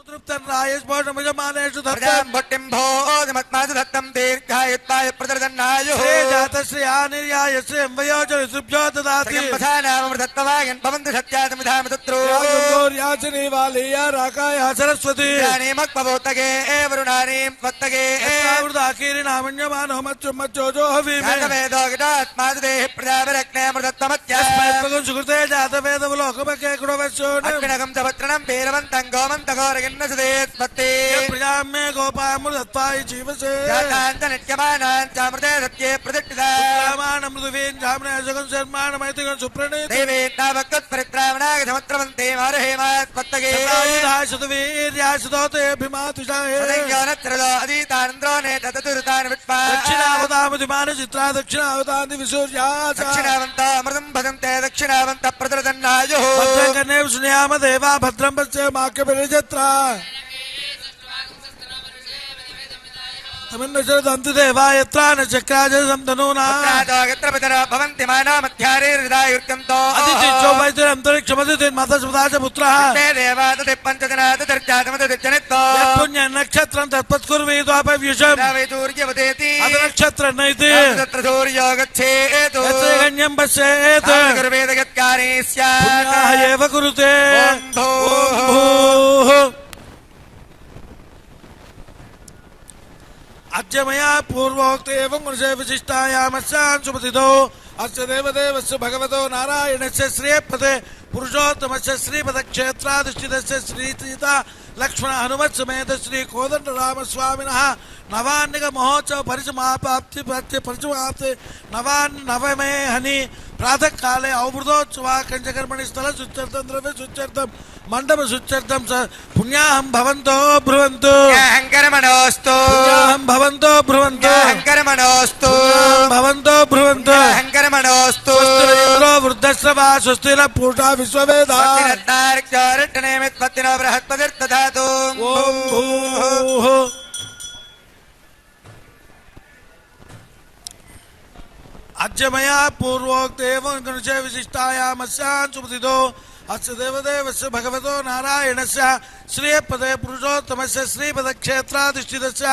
तृप्तन्रायस्पोषमुजमानेषु प्रजाम् भट्टिम् भोजमत्मासु दत्तम् दीर्घायुत्वाय प्रदर्दन्नायुः जातश्रियानिर्याय श्रियं वयोजविसृभ्यो ददाति नामृतत्ववायन् भवन्तु सत्यातमिधामतत्रो याचनीवालीया राकाया सरस्वती मक्मभूतगे वरुणानीम् त्वत्तगे कीरिणामन्यमानो मच्चुमच्चोजो हवीमे वेदो गिटात्मासु देहि प्रजाभिरग्नेऽमृतत्वमत्यागम् सुकृते जातवेदवलोकमके कुणवश्यो अग्निगम् च पत्रणम् वीरवन्तम् गोमन्तघोरगिन्नसुदे त्वत्ते प्रजाम् मे गोपामृतत्वाय जीवसे जातान् च नित्यमानान् चामृते सत्ये प्रतिष्ठिता मृदुवीन् जाम्ने जगन् शर्माणमैतिकम् सुप्रणीत देवेत्तावक्तत्परित्रावणागतमत्रवन्ते मारहेमात्पत्तगे सुतवीर्याय सुतोतेऽभिमातुषाय अधीतानन्द्रो नेततुरुतान् विट्पा दक्षिणावतामतिमानचित्रा दक्षिणावतान्ति विसूर्या दक्षिणावन्तामृतम् भजन्ते दक्षिणावन्त प्रदर्दन्नायुः भद्रं सुनयाम देवा भद्रं पश्येमाख्यभिर्जत्रा तमिन्नचरदन्तु देवा यत्रा न चक्राज संतनूना यत्र पितरः भवन्ति मानामध्यारेर्हृदायुर्गन्तो अतिथिच्छो वैद्यरन्तरिक्षमतिर्मातस्पदाच पुत्रः ते देवा तति पञ्चजनाततिर्जातमतिर्जनित्तो पुण्य नक्षत्रं तत्पत्कुर्वीद्वापव्युषम् वैदूर्यवदेति अदनक्षत्रं नैति तत्र सूर्यो गच्छेतु यत्र गण्यं पश्येत् गुरुवेद यत्कारे स्यात् पुण्याः एव कुरुते अद्य मया पूर्वोक्त एवं गुणसे विशिष्टायामस्यान् सुपतितो अस्य देवदेवस्य भगवतो नारायणस्य श्रीपदे पुरुषोत्तमस्य श्रीपदक्षेत्राधिष्ठितस्य श्रीसीता लक्ष्मण हनुमत् समेत श्री कोदण्डरामस्वामिनः नवान्निक महोत्सव परिसमाप्ति परिसमाप्ति नवमे हनि प्रातः काले अवृतोत्सवा कंचकर्मणि स्थल सुच्यर्थं द्रव्य सुच्यर्थं मंडप सुच्यर्थं पुण्याहं भवन्तो ब्रुवन्तु अहंकर्मणोस्तु पुण्याहं भवन्तो ब्रुवन्तु अहंकर्मणोस्तु भवन्तो ब्रुवन्तु अहंकर्मणोस्तु वृद्धश्रवा स्वस्तिन पूषा विश्ववेदा रट्टनेमित्पत्तिनो बृहत्पतिर्दधातु ओम भूः अद्य मया पूर्वोक्त एवं गणसे विशिष्टायामस्यान् सुपतितो अस्य देवदेवस्य भगवतो नारायणस्य श्रीपदे पुरुषोत्तमस्य श्रीपदक्षेत्राधिष्ठितस्य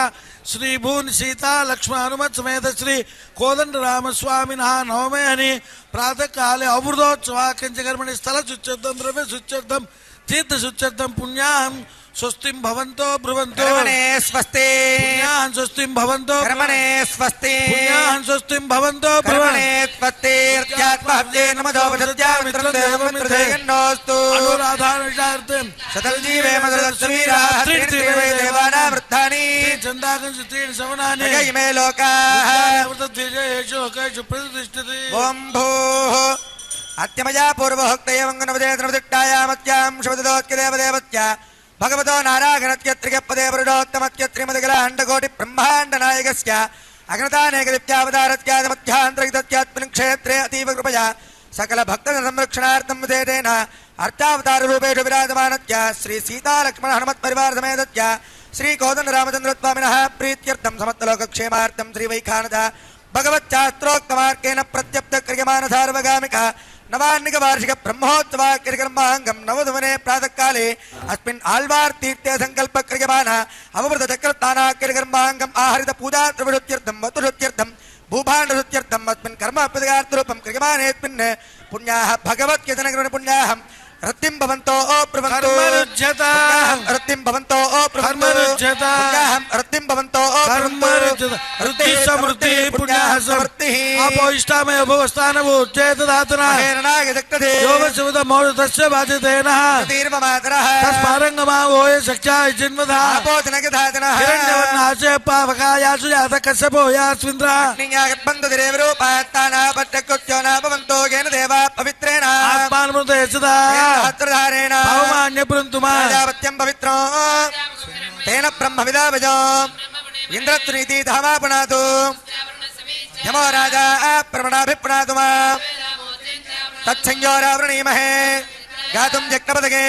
श्रीभून् सीता लक्ष्मण हनुमत् समेत श्री कोदण्डरामस्वामिनः नवमे हनि प्रातः काले अवृतोत्सवा कंचकर्मणि स्थल सुच्यर्थं द्रव्य सुच्यर्थं तीर्थ सुच्यर्थं पुण्याहं स्वस्तिं भवन्तो ब्रुवन्तो कर्मणे स्वस्ति पुण्याहं स्वस्तिं भवन्तो कर्मणे स्वस्ति पुण्याहं स्वस्तिं भवन्तो कर्मणे स्वस्ति अध्यात्महव्ये नमो वदत्यामित्रं देवमित्रदेगन्नोस्तु अनुराधानुषार्थं शतल्जीवे मदरस्वीराः त्रिदेवे देवानां वृद्धानि चन्दाकं त्रीणि सवनानि इमे लोकाः अमृतद्विजयेषु लोकेषु प्रतिष्ठति ओम भूः अत्यमया पूर्वोक्त एवं गुणवदेत्रमदिट्टायामत्यां शुभदोत्कदेवदेवत्या भगवतो नारायणत्यत्रिकपदे पुरुषोत्तमत्य त्रिमदिगलाण्डकोटि ब्रह्माण्डनायकस्य अग्नतानेकदित्यावतारत्यादमध्यान्तरितत्यात्मनि क्षेत्रे अतीव कृपया सकल भक्त संरक्षणार्थं विधेयेन अर्चावताररूपेषु विराजमानस्य श्री सीता लक्ष्मण हनुमत् परिवार समेतस्य श्री कोदण्डरामचन्द्रस्वामिनः प्रीत्यर्थं समस्तलोकक्षेमार्थं श्री वैखानस भगवच्चास्त्रोक्तमार्गेण प्रत्यप्त क्रियमान सार्वगामिक नवान्निक वार्षिक ब्रह्मोत्सवा क्रियकर्मांगम नवधुवने प्रातः काले अस्मिन् आल्वार तीर्थे संकल्प क्रियमान अवमृत चक्रताना क्रियकर्मांगम आहरित पूजा द्रव्यर्थं वतुर्थं भूभाण्डर्थं अस्मिन् कर्म अपदार्थरूपं क्रियमानेऽस्मिन् पुण्याः भगवत्किजनग्रहण पुण्याहं रत्तिं भवन्तो प्रवन्तो रत्तिं भवन्तो पुण्याहं रत्तिं भवन्तो वृद्धि समृद्धि पुण्याः समृद्धिः आपो इष्टामय भवस्तानभूच्चेतदातनः हेरणागदक्तधे योगसुदमोदस्य बाधितेनः तीर्वमातरः तस्मारङ्गमा वोय शक्त्याय जिन्वधः आपोजनगधातनः हिरण्यवर्णास्य पावकायासु जातकस्य भूयास्विन्द्रः निज्ञागत्बन्धुदेवरूपात्ताना पट्टकुत्यो न भवन्तो येन देवा पवित्रेण आत्मानमृते सदा हत्रधारेण भवमान्यपुरन्तु मा प्रजापत्यं पवित्रो तेन ब्रह्मविदावजो इन्द्रत्रीति धामापुनातु यमो राजा प्रवणाभिप्रातु मा तत्संयोरावृणीमहे गातुं जक्तपदगे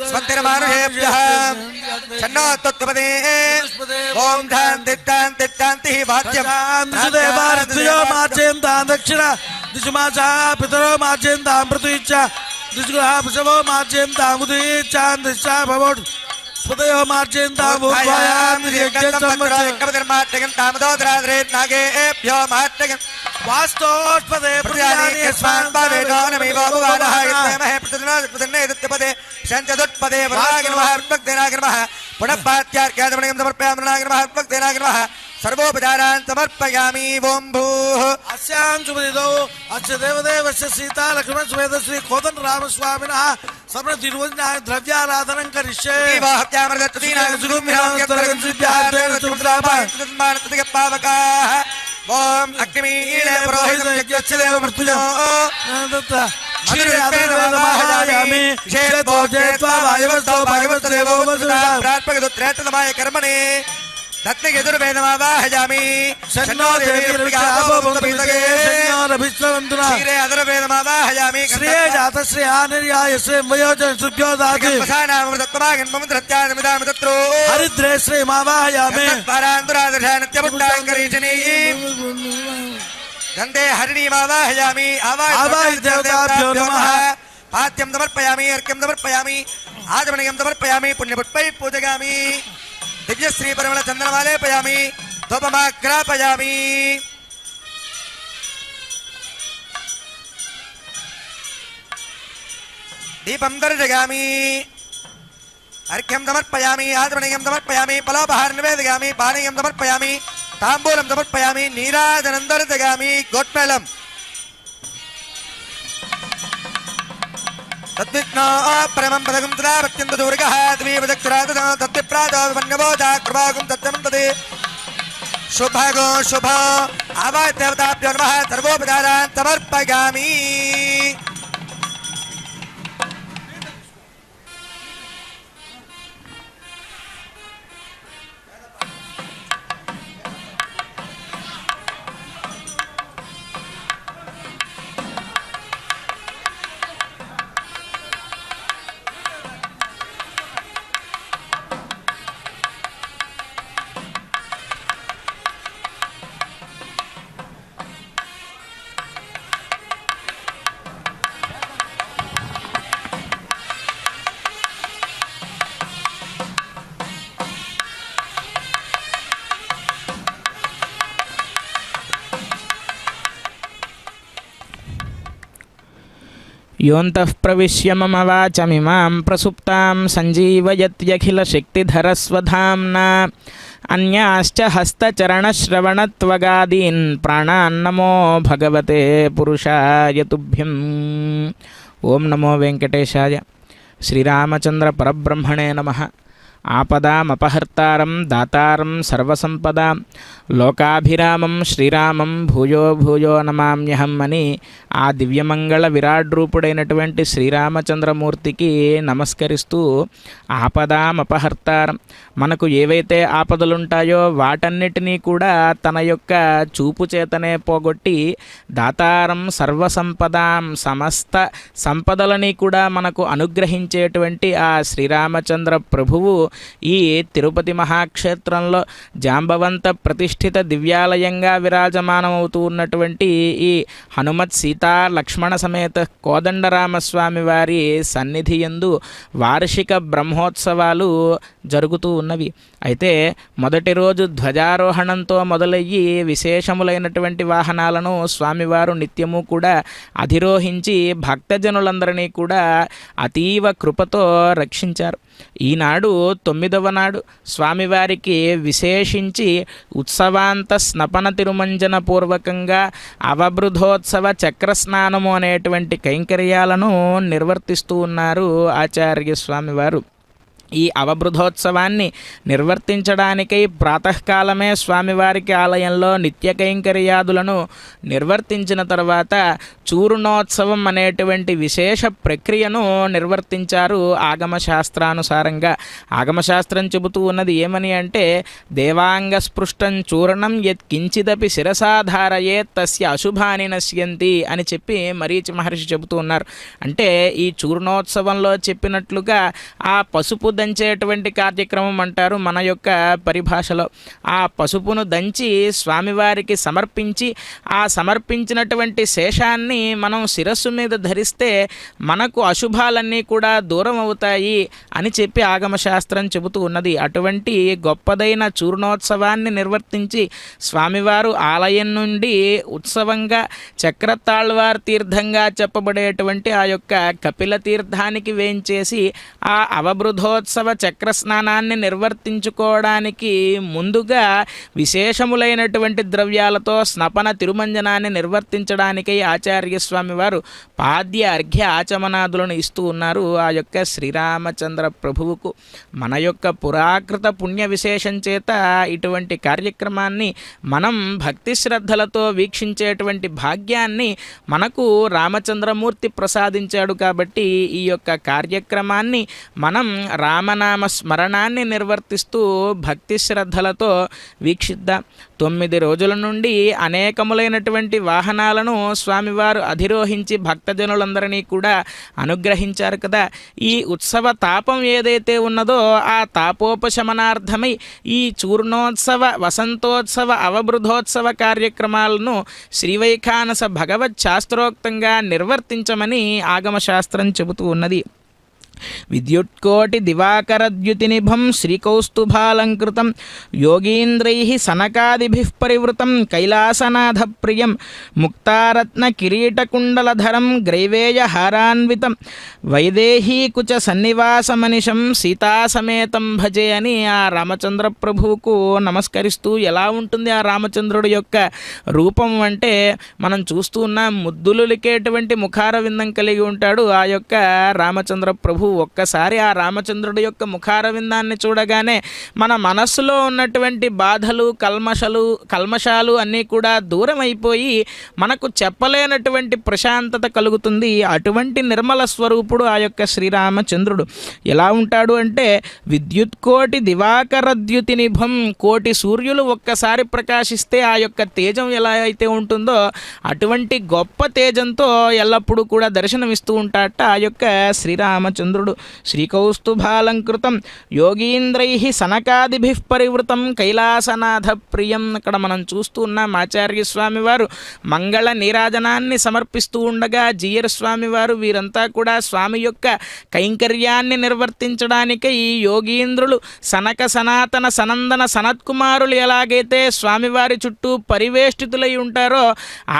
स्वस्तिर्मानुषेभ्यः शन्नो त्वत्पदे ओम शान्तिः वाच्यं देवार्थियो माचेन्तां दक्षिण दिशुमाचा पितरो माचेन्तां पृथ्वीच्च दिशुगृहा पशवो माचेन्तां उदीच्चां दिशा भवोत् స్పదయో మార్జయంతా వాస్తోస్పదే సర్వోపచారాన్ సమర్పయామి. ఓం భూః అస్యాం శుభదిదో అస్య దేవదేవస్య సీతా లక్ష్మణ స్వేద శ్రీ కోదండ రామస్వామినః సమర తిరువజ్ఞాన ద్రవ్యారాధనం కరిష్యే. ఓం అగ్నిమీళ పురోహితం యజ్ఞస్య దేవ మృత్యుజో ప్రాత్మకృత్రేతమాయ కర్మణి దత్నయజుర్వేదమావాహయామి. అధుర్వేదమావాహయామి. శ్రీయే జాత శ్రేయానిర్యాయ శ్రీ వయోజన సుభ్యోదాతి హరిద్రే శ్రీమావాహయామి. గంధే హరిణీమావాహయామి. ఆవాహి దేవతాభ్యో నమః. పాత్యం సమర్పయామి. అర్ఘ్యం సమర్పయామి. ఆచమనీయం సమర్పయామి. పుణ్యపుష్పై పూజగామి. దివ్యశ్రీ పరిమళ చందనమాలేపయామి. ధూపమాగ్రాపయామి. దీపం దర్శయామి. అర్ఘ్యం సమర్పయామి. ఆచమనీయం సమర్పయామి. ఫలోపహార నివేదయామి. పానీయం సమర్పయామి. తాంబూలం సమర్పయామి. నీరాజనం దర్శయామి. గోట్మేళం తద్విఘ్నో పరమం పదకం తదా భక్త్యంత దూరికః ద్వీపదక్షరాద తత్ప్రాదో వన్యవోజా కృపాగం తత్యమంతదే శుభగో శుభ ఆవాహ దేవతాభ్యో నమః. సర్వోపచారాన్ సమర్పయామి. యోంతః ప్రవిశ్య మమ వాచమిమాం ప్రసుప్తాం సంజీవయత్యఖిలశక్తిధరస్వధామ్నా అన్యాశ్చ హస్తచరణశ్రవణత్వగాదీన్ ప్రాణాన్నమో భగవతే పురుషాయ తుభ్యం. ఓం నమో వెంకటేశాయ. శ్రీరామచంద్ర పరబ్రహ్మణే నమః. ఆపదామపహర్తారం దాతారం సర్వసంపదాం లోకాభిరామం శ్రీరామం భూయో భూయో నమామ్యహం అని ఆ దివ్యమంగళ విరాట్ రూపుడైనటువంటి శ్రీరామచంద్రమూర్తికి నమస్కరిస్తూ ఆపదామపహర్తారం మనకు ఏవైతే ఆపదలుంటాయో వాటన్నిటినీ కూడా తన యొక్క చూపు చేతనే పోగొట్టి దాతారం సర్వసంపదాం సమస్త సంపదలని కూడా మనకు అనుగ్రహించేటువంటి ఆ శ్రీరామచంద్ర ప్రభువు ఈ తిరుపతి మహాక్షేత్రంలో జాంబవంత ప్రతిష్ఠిత దివ్యాలయంగా విరాజమానమవుతూ ఉన్నటువంటి ఈ హనుమత్ సీతా లక్ష్మణ సమేత కోదండరామస్వామి వారి సన్నిధి యందు వార్షిక బ్రహ్మోత్సవాలు జరుగుతూ ఉన్నవి. అయితే మొదటి రోజు ధ్వజారోహణంతో మొదలయ్యి విశేషములైనటువంటి వాహనాలను స్వామివారు నిత్యము కూడా అధిరోహించి భక్తజనులందరినీ కూడా అతీవ కృపతో రక్షించారు. ఈనాడు 9వ నాడు స్వామివారికి విశేషించి ఉత్సవాంత స్నపన తిరుమంజన పూర్వకంగా అవబృధోత్సవ చక్రస్నానము అనేటువంటి కైంకర్యాలను నిర్వర్తిస్తూ ఉన్నారు ఆచార్య స్వామివారు. ఈ అవబృధోత్సవాన్ని నిర్వర్తించడానికై ప్రాతకాలమే స్వామివారికి ఆలయంలో నిత్య కైంకర్యాదులను నిర్వర్తించిన తర్వాత చూర్ణోత్సవం అనేటువంటి విశేష ప్రక్రియను నిర్వర్తించారు ఆగమశాస్త్రానుసారంగా. ఆగమశాస్త్రం చెబుతూ ఉన్నది ఏమని అంటే దేవాంగ స్పృష్టం చూర్ణం యత్ కించిదపి శిరసాధారయే తస్య అశుభాని నశ్యంతి అని చెప్పి మరీచి మహర్షి చెబుతూ ఉన్నారు. అంటే ఈ చూర్ణోత్సవంలో చెప్పినట్లుగా ఆ పసుపు దంచేటువంటి కార్యక్రమం అంటారు మన యొక్క పరిభాషలో. ఆ పసుపును దంచి స్వామివారికి సమర్పించి ఆ సమర్పించినటువంటి శేషాన్ని మనం శిరస్సు మీద ధరిస్తే మనకు అశుభాలన్నీ కూడా దూరం అవుతాయి అని చెప్పి ఆగమశాస్త్రం చెబుతూ ఉన్నది. అటువంటి గొప్పదైన చూర్ణోత్సవాన్ని నిర్వర్తించి స్వామివారు ఆలయం నుండి ఉత్సవంగా చక్రతాళ్వార్ తీర్థంగా చెప్పబడేటువంటి ఆ యొక్క కపిల తీర్థానికి వేంచేసి ఆ అవబృధోత్సవ చక్ర స్నానాన్ని నిర్వర్తించుకోవడానికి ముందుగా విశేషములైనటువంటి ద్రవ్యాలతో స్నపన తిరుమంజనాన్ని నిర్వర్తించడానికై ఆచార్య స్వామి వారు పాద్య అర్ఘ్య ఆచమనాదులను ఇస్తూ ఉన్నారు ఆ యొక్క శ్రీరామచంద్ర ప్రభువుకు. మన యొక్క పురాకృత పుణ్య విశేషం చేత ఇటువంటి కార్యక్రమాన్ని మనం భక్తి శ్రద్ధలతో వీక్షించేటువంటి భాగ్యాన్ని మనకు రామచంద్రమూర్తి ప్రసాదించాడు. కాబట్టి ఈ యొక్క కార్యక్రమాన్ని మనం రామనామ స్మరణాన్ని నిర్వర్తిస్తూ భక్తి శ్రద్ధలతో వీక్షిద్దాం. 9 రోజుల నుండి అనేకములైనటువంటి వాహనాలను స్వామివారు అధిరోహించి భక్తజనులందరినీ కూడా అనుగ్రహించారు కదా. ఈ ఉత్సవ తాపం ఏదైతే ఉన్నదో ఆ తాపోపశమనార్థమై ఈ చూర్ణోత్సవ వసంతోత్సవ అవబృధోత్సవ కార్యక్రమాలను శ్రీవైఖానస భగవత్ శాస్త్రోక్తంగా నిర్వర్తించమని ఆగమశాస్త్రం చెబుతూ ఉన్నది. విద్యుత్కోటి దివాకరద్యుతినిభం శ్రీకౌస్తుభాలంకృతం యోగీంద్రైః సనకాదిభిః పరివృతం కైలాసనాథ ప్రియం ముక్తారత్న కిరీటకుండలధరం గ్రైవేయహారాన్వితం వైదేహీకుచ సన్నివాసమనిశం సీతాసమేతం భజే అని ఆ రామచంద్ర ప్రభువుకు నమస్కరిస్తూ ఎలా ఉంటుంది ఆ రామచంద్రుడి యొక్క రూపం అంటే మనం చూస్తూ ఉన్న ముద్దులులికేటువంటి ముఖార విందం కలిగి ఉంటాడు ఆ యొక్క రామచంద్ర ప్రభు. ఒక్కసారి ఆ రామచంద్రుడి యొక్క ముఖార విందాన్ని చూడగానే మన మనస్సులో ఉన్నటువంటి బాధలు కల్మషాలు అన్నీ కూడా దూరం అయిపోయి మనకు చెప్పలేనటువంటి ప్రశాంతత కలుగుతుంది. అటువంటి నిర్మల స్వరూపుడు ఆ యొక్క శ్రీరామచంద్రుడు. ఎలా ఉంటాడు అంటే విద్యుత్కోటి దివాకరద్యుతి నిభం, కోటి సూర్యులు ఒక్కసారి ప్రకాశిస్తే ఆ యొక్క తేజం ఎలా అయితే ఉంటుందో అటువంటి గొప్ప తేజంతో ఎల్లప్పుడూ కూడా దర్శనమిస్తూ ఉంటాడట ఆ యొక్క శ్రీరామచంద్రుడు. శ్రీకౌస్తుభాలంకృతం యోగీంద్రైః సనకాదిభిః పరివృతం కైలాసనాథ ప్రియం. అక్కడ మనం చూస్తూ ఉన్నాం ఆచార్య స్వామి వారు మంగళ నీరాజనాన్ని సమర్పిస్తూ ఉండగా జీయర్ స్వామి వారు వీరంతా కూడా స్వామి యొక్క కైంకర్యాన్ని నిర్వర్తించడానికై ఈ యోగీంద్రులు సనక సనాతన సనందన సనత్కుమారులు ఎలాగైతే స్వామివారి చుట్టూ పరివేష్టితులై ఉంటారో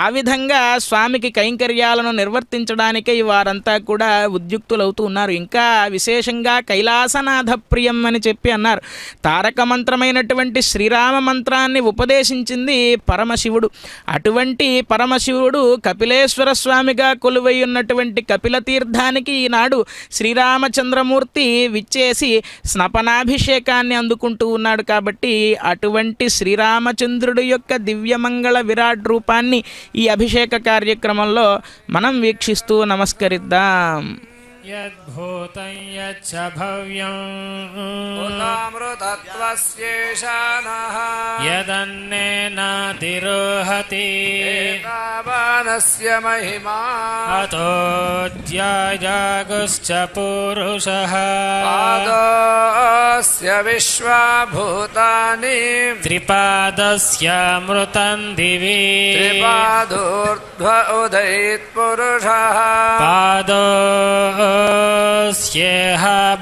ఆ విధంగా స్వామికి కైంకర్యాలను నిర్వర్తించడానికై వారంతా కూడా ఉద్యుక్తులవుతూ ఉన్నారు. ఇంకా విశేషంగా కైలాసనాథ ప్రియం అని చెప్పి అన్నారు. తారక మంత్రమైనటువంటి శ్రీరామ మంత్రాన్ని ఉపదేశించింది పరమశివుడు. అటువంటి పరమశివుడు కపిలేశ్వర స్వామిగా కొలువై ఉన్నటువంటి కపిల తీర్థానికి ఈనాడు శ్రీరామచంద్రమూర్తి విచ్చేసి స్నపనాభిషేకాన్ని అందుకుంటూ ఉన్నాడు. కాబట్టి అటువంటి శ్రీరామచంద్రుడి యొక్క దివ్యమంగళ విరాట్ రూపాన్ని ఈ అభిషేక కార్యక్రమంలో మనం వీక్షిస్తూ నమస్కరిద్దాం. యద్భూతం యచ్చ భవ్యం భూతామృతత్వస్యేషానః యదన్నేనాతిరోహతి ఏతావానస్య మహిమా అతోऽధ్యాయాగుశ్చ పూరుషः పాదోస్య విశ్వభూతాని త్రిపాదస్యామృతం దివి త్రిపాదోర్ధ్వ ఉదయిత్పురుషः పాదోస్యేహ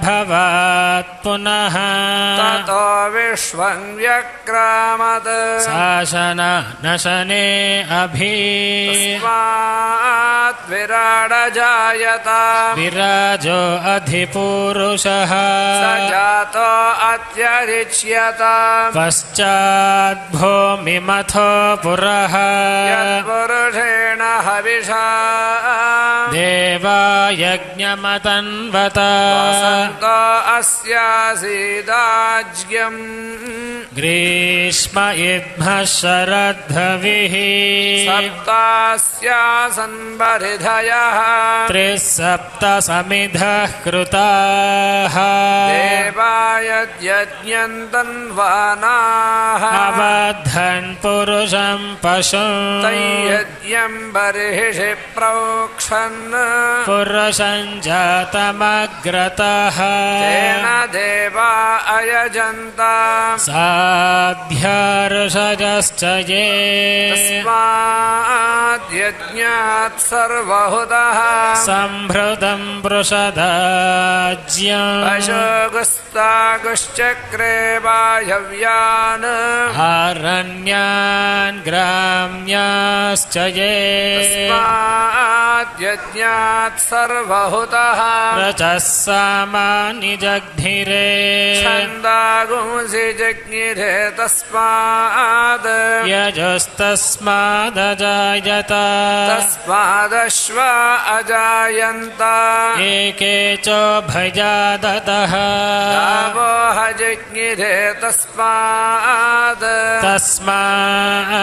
భవాత్ పునః తతో విశ్వం వ్యక్రామత్ శాసన నశనే అభి తస్మాత్ విరాడ జాయత విరాజో అధిపురుషః స జాతో అత్యరిచ్యత పశ్చాద్భూమిమథో పురః యత్పురుషేణ హవిషా దేవాయజ్ఞమతన్వత వసంతో అస్యాసీదాజ్యం గ్రీష్మ ఇద్మః శరద్ధవిః సప్తాస్యాసన్ పరిధయః త్రిసప్త సమిధః కృతాః దేవాయజ్ఞ यज्ञन्तन्वानाः अबद्धन् पुरुषं पशुं तैयज्ञं बर्हिषि प्रोक्षन् पुरुषं जातमग्रतः तेन देवा अयजन्त साध्यार्षजश्च ये तस्माद्यज्ञात् सर्वहुतः सम्भृतं पृषदाज्यम् अशोगस्तागुश्चक्रे वायव्यान् आरण्यान् ग्राम्याश्च ये तस्माद्यज्ञात् सर्वहुतः रजः सामानि जग्धिरे छन्दागुंसि जज्ञिरे तस्माद् यजस्तस्मादजायत तस्मादश्व अजायन्त एके चोभयादतः गावो हजज्ञिरे तस्माद्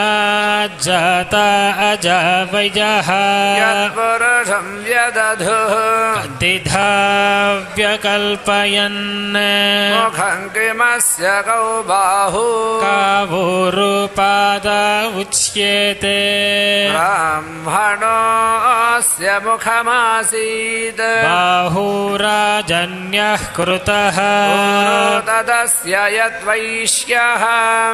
तस्माज्जात अजावयः यत्पुरुषं व्यदधुः दिधा व्यकल्पयन् मुखं किमस्य कौ बाहु कावोरुपाद उच्येते ब्राह्मणोऽस्य मुखमासीत् बाहुराजन्यः कृतः तदस्य यद्वैश्यः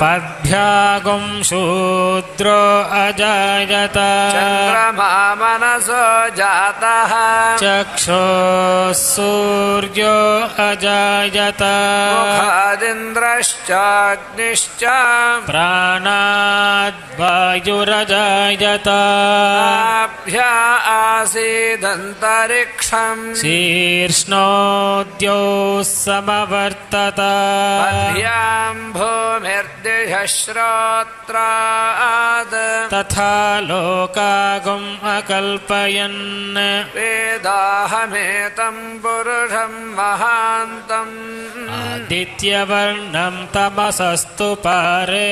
पद्भ्यागुं शूद्रो अजायत चन्द्रमा मनसो जातः चक्षुः सूर्यो अजायत मुखादिन्द्रश्चाग्निश्च प्राणाद्वायुरजायत ताभ्य आसीदन्तरिक्षम् शीर्ष्णोद्यौ समवर्तत पद्भ्यां भूमिर्दिशः श्रोत्राद् तथा लोकागुम् अकल्पयन् वेदाहमेतं पुरुषं महान्तम् आदित्यवर्णं तमसस्तु पारे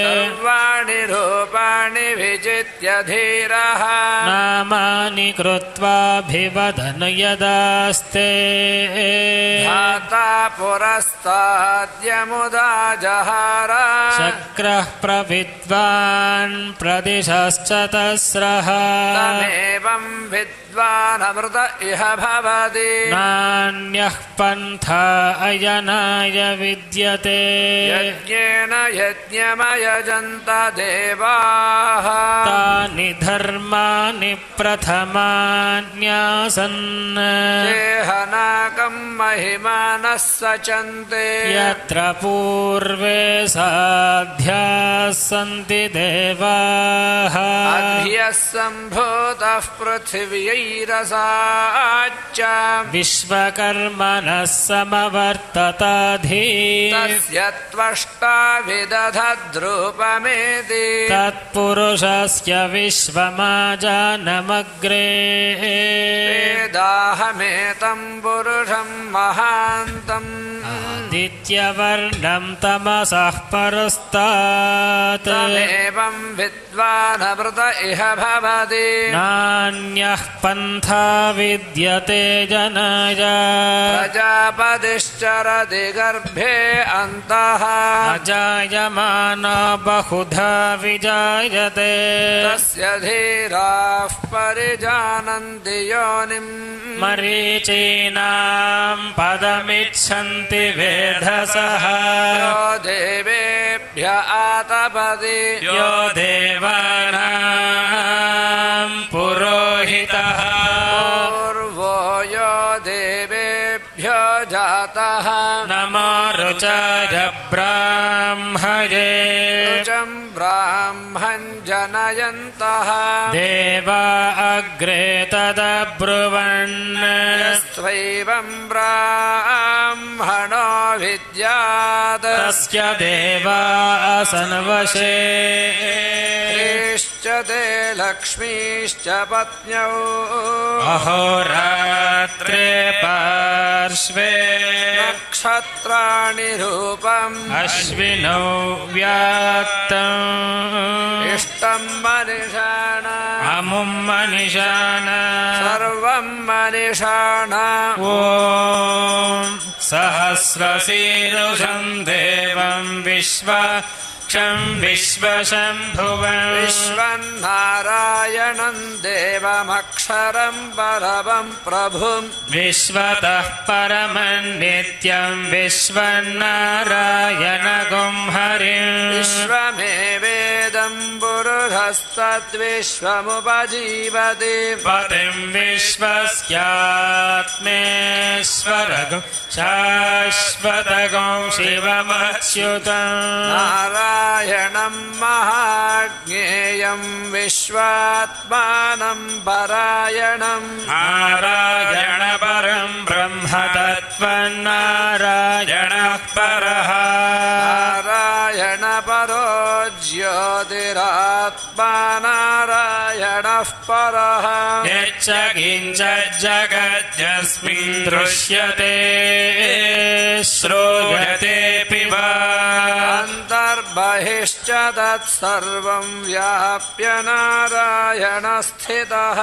सर्वाणि रूपाणि विजित्य धीरः नामानि कृत्वाभिवदन यदास्ते धाता पुरस्ताद्यमुदा जहार शक्रः प्रविद्वान् प्रदिशश्च तस्रः तमेवं विद्वानमृत इह भवति नान्यः पन्था अयनाय विद्यते यज्ञेन यज्ञमयजन्त देवाः तानि धर्माणि प्रथमान्यासन् देहनाकं महिमानः सचन्ते यत्र पूर्वे साध्याः सन्ति देवाः अभ्यः सम्भूतः पृथिव्यैरसाच्च विश्वकर्मणः समवर्तताधि तस्य त्वष्टा विदधद्रूपमेति तत्पुरुषस्य विश्वमाजानमग्रे वेदाहमेतं पुरुषं महान्तम् आदित्यवर्णं तमसः परस्तात् तमेवं विद्वानमृत इह भवति नान्यः पन्था विद्यते जनाय प्रजापतिश्चरति गर्भे अन्तः अजायमान बहुधा विजायते तस्य धीराः परिजानन्ति योनिम् मरीचीनां पदमिच्छन्ति वेधसः यो देवेभ्य आतपति यो देवानां पुरोहितः पूर्वो यो देवेभ्यो जातः नमो रुचाय ब्राह्मये ऋचं ब्राह्मन् जनयन्तः देवा अग्रे तदब्रुवन् यस्त्वैवं ब्राह्मणो विद्यात् तस्य देवा असन्वशे स्त्रीश्च ते लक्ष्मीश्च पत्न्यौ अहोरात्रे पार्श्वे नक्षत्राणि रूपम् अश्विनौ व्यात्तम् इष्टं मनिषाण अमुं मनिषान सर्वं मनिषाण ॐ सहस्रशीर्षं देवं विश्वक्षं विश्वशम्भुवम् विश्वन्नारायणं देवमक्षरं परमं प्रभुं विश्वतः परमं नित्यं विश्वन्नारायणगुं हरिम् विश्वमेवेदं पुरुषस्तद्विश्वमुपजीवति पतिं विश्वस्यात्मेश्वरगुं शाश्वतगुं शिवमच्युतम् नारायणं महाज्ञेयं विश्वात्मानं परायणं नारायण परं ब्रह्म तत्त्वन्नारायणः परः नारायण परो ज्योतिरात्मा नारायणः परः यच्च किञ्च जगद्यस्मिन् दृश्यते श्रूयतेऽपि वा अन्तर्बहिश्च तत्सर्वं व्याप्य नारायणस्थितः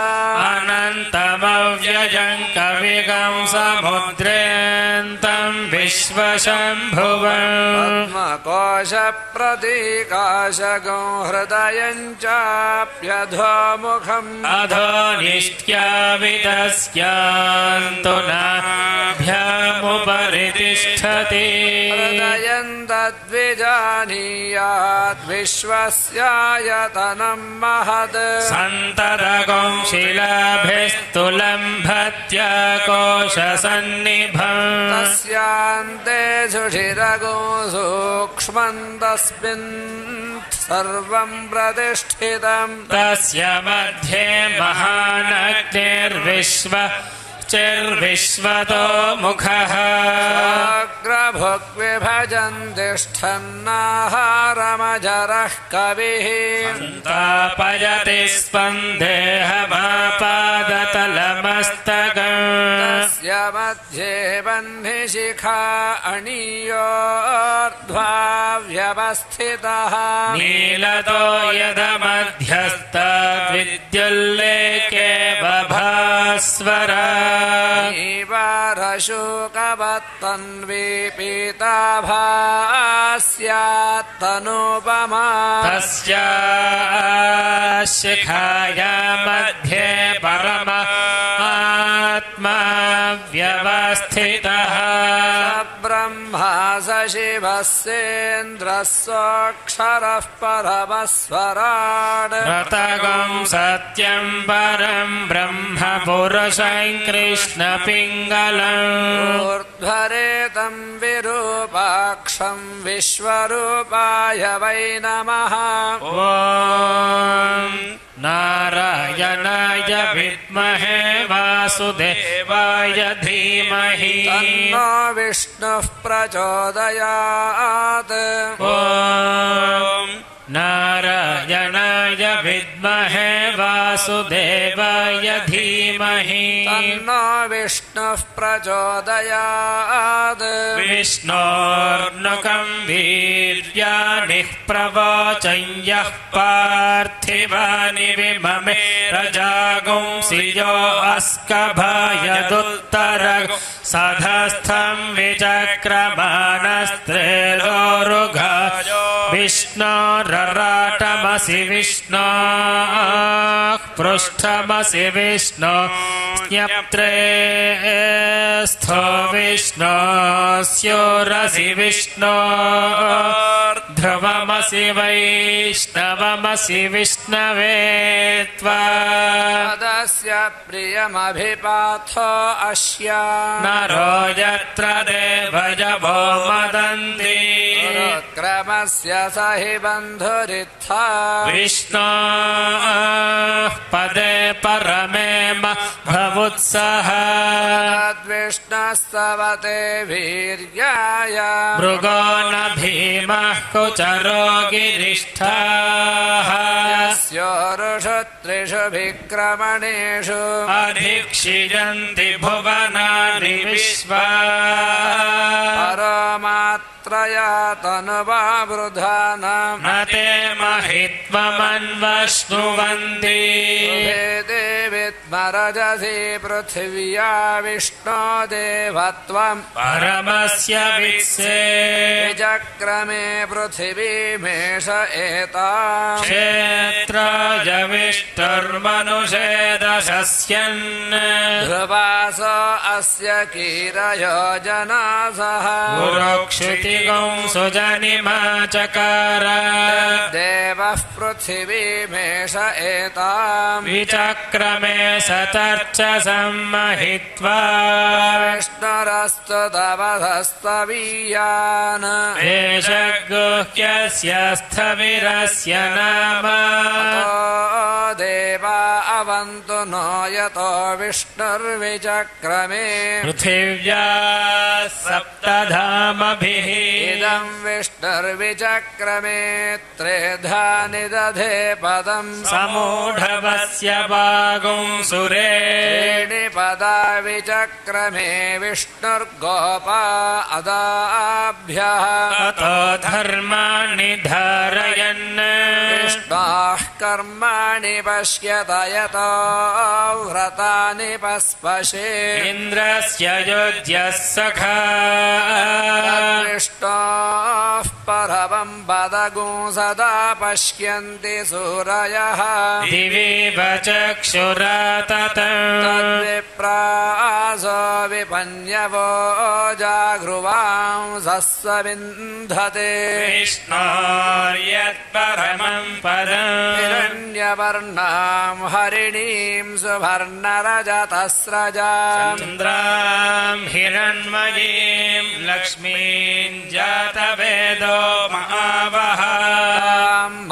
अनन्तमव्ययं कविगं समुद्रेऽन्तं विश्वशम्भुवम् पद्मकोशप्रतीकाशगो हृदयं चाप्यधोमुखम् अधो निष्ट्याविदस्यान्तु नाभ्यामुपरि तिष्ठति हृदयं तद्विजानीयात् विश्वस्यायतनं महत् सन्ततगुं शिलाभिस्तुलम्भत्याकोशसन्निभम् तस्यान्ते सुषिरगो सूक्ष्मं तस्मिन् सर्वं प्रतिष्ठितम् तस्य मध्ये महानग्निर्विश्वचिर्विश्वतो मुखः अग्रभुग्विभजन् तिष्ठन्नाहारमजरः कविः तापयति स्पन्देहमापादतलमस्तकम् तस्य मध्ये वह्निशिखा अणीयोर्ध्वा व्यवस्थितः नीलतो यदमध्यस्तद्विद्युल्लेखे बभास्वरा नीवारशोकवत्तन्वीपीताभास्यात्तनुपमा तस्याशिखाया मध्ये परमात्मा व्यवस्थितः ब्रह्मा स शिवः सेन्द्रः सोऽक्षरः परमस्वराट् रतगं सत्यं परं ब्रह्म पुरुषं कृष्णपिङ्गलम् ऊर्ध्वरेतं विरूपाक्षं विश्वरूपाय वै नमः ॐ नारायणाय विद्महे वासुदेवाय धीमहि तन्नो विष्णुः प्रचोदयात् ॐ नारायणाय विद्महे वासुदेवाय धीमहि तन्नो विष्णुः प्रचोदयात् विष्णोर्नुकं वीर्याणि प्रवोचं यः पार्थिवानि विममे रजागुंसियो अस्कभयदुत्तर सधस्थं विचक्रमाणस्त्रेरोरुघायो विष्णोरराटमसि विष्णो पृष्ठमसि विष्णो ज्ञप्त्रे स्थो विष्णो स्योरसि विष्णो ध्रुवमसि वैष्णवमसि विष्णवे त्वा तदस्य प्रियमभिपाथो अस्य नरो यत्र देवजभो मदन्ति क्रमस्य स हि बन्धुरित्था विष्णो पदे परमे भवुत्सः तद्विष्णस्तवते वीर्याय मृगो न भीमः कुचरो गिरिष्ठाः यस्योरुषु त्रिषु विक्रमणेषु अधिक्षिजन्ति भुवनानि विश्वा परमात्र त्रया तनुवा वृधानाम् न ते महित्वमन्वश्नुवन्ति देविद्मरजसि पृथिव्या विष्णो देवत्वम् परमस्य वित्से विचक्रमे पृथिवीमेष एताम् क्षेत्राय विष्टुर्मनुषे दशस्यन् ध्रुवास अस्य कीरयो जनासः पुरोक्षितिगं सुजनिमा चकार देवः पृथिवीमेष एताम् विचक्रमे सतर्च सम्महित्वा विष्णुरस्तु तवधस्तवीयान् एष गुह्यस्य स्थविरस्य नाम तो देवा अवन्तु नो यतो विष्णुर्विचक्रमे पृथिव्या सप्तधामभिः इदं विष्णुर्विचक्रमे त्रेधा निदधे पदम् समूढवस्य वागुं सुरे त्रीणि पदा विचक्रमे विष्णुर्गोपा अदाभ्यः अतो धर्माणि धारयन् विष्णाः कर्माणि पश्यत यतो व्रतानि पस्पशे इन्द्रस्य युज्यः सखा विष्णाः परमं पदगुं सदा पश्यन्ति सूरयः दिवीव चक्षुरातत तद्विप्रासो विपन्यवो जागृवांसस्व विन्धते विष्णोर्यत्परमं पदम् हिरण्यवर्णां हरिणीं सुवर्णरजतस्रजाम् चन्द्रां हिरण्मयीं लक्ष्मीं जातवेदो महावः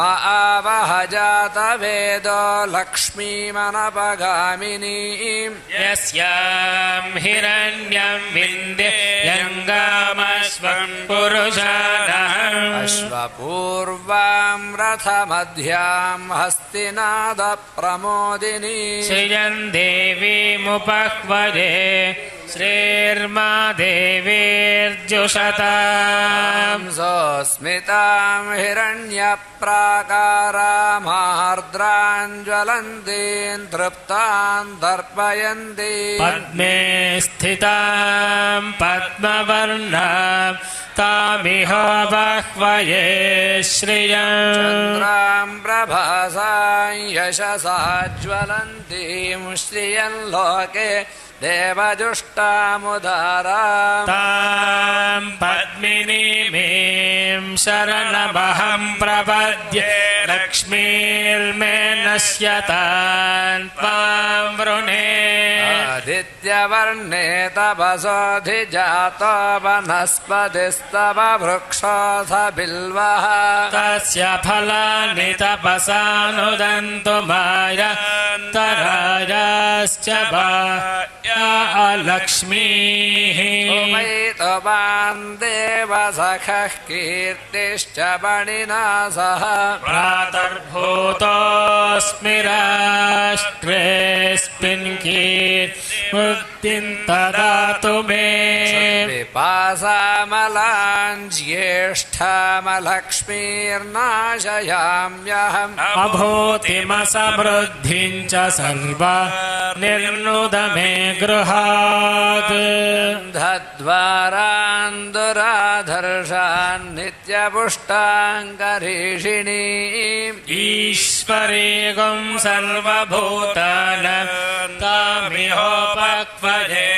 आवह जातवेदो लक्ष्मीमनपगामिनीम् यस्यां हिरण्यं विन्द्ययङ्गामश्वं पुरुषाणः अश्वपूर्वां रथमध्यां हस्तिनादप्रमोदिनी श्रियं देवीमुपह्वये श्रीर्मा देवीर्जुषताम् सोऽस्मितां हिरण्यप्राकारामार्द्राञ्ज्वलन्तीं तृप्तां दर्पयन्ति पद्मे स्थितां पद्मवर्णां तामिह बह्वये श्रियम् चन्द्रां प्रभासां यशसा ज्वलन्तीं श्रियं लोके देवजुष्टामुदाराम् तां पद्मिनीमीं शरणमहं प्रपद्ये लक्ष्मीर्मे नश्यतान् त्वां वृणे आदित्यवर्णे तपसोऽधिजातो वनस्पतिस्तव वृक्षोऽथ बिल्वः तस्य फलानि तपसानुदन्तु मायान्तरायाश्च लक्ष्मीः उपैतवान् देवसखः कीर्तिश्च मणिना सह प्रातर्भूतोऽस्मि राष्ट्रेऽस्मिन् कीर्तिं ददातु मे विपासामलान् ज्येष्ठामलक्ष्मीर्नाशयाम्यहम् अभूतिमसमृद्धिं च सर्वा निर्नुद मे गृहात् धद्वारान् दुराधर्षान् नित्यपुष्टाङ्गरीषिणीम् ईश्वरीगं सर्वभूतानां तामिहोपक्वये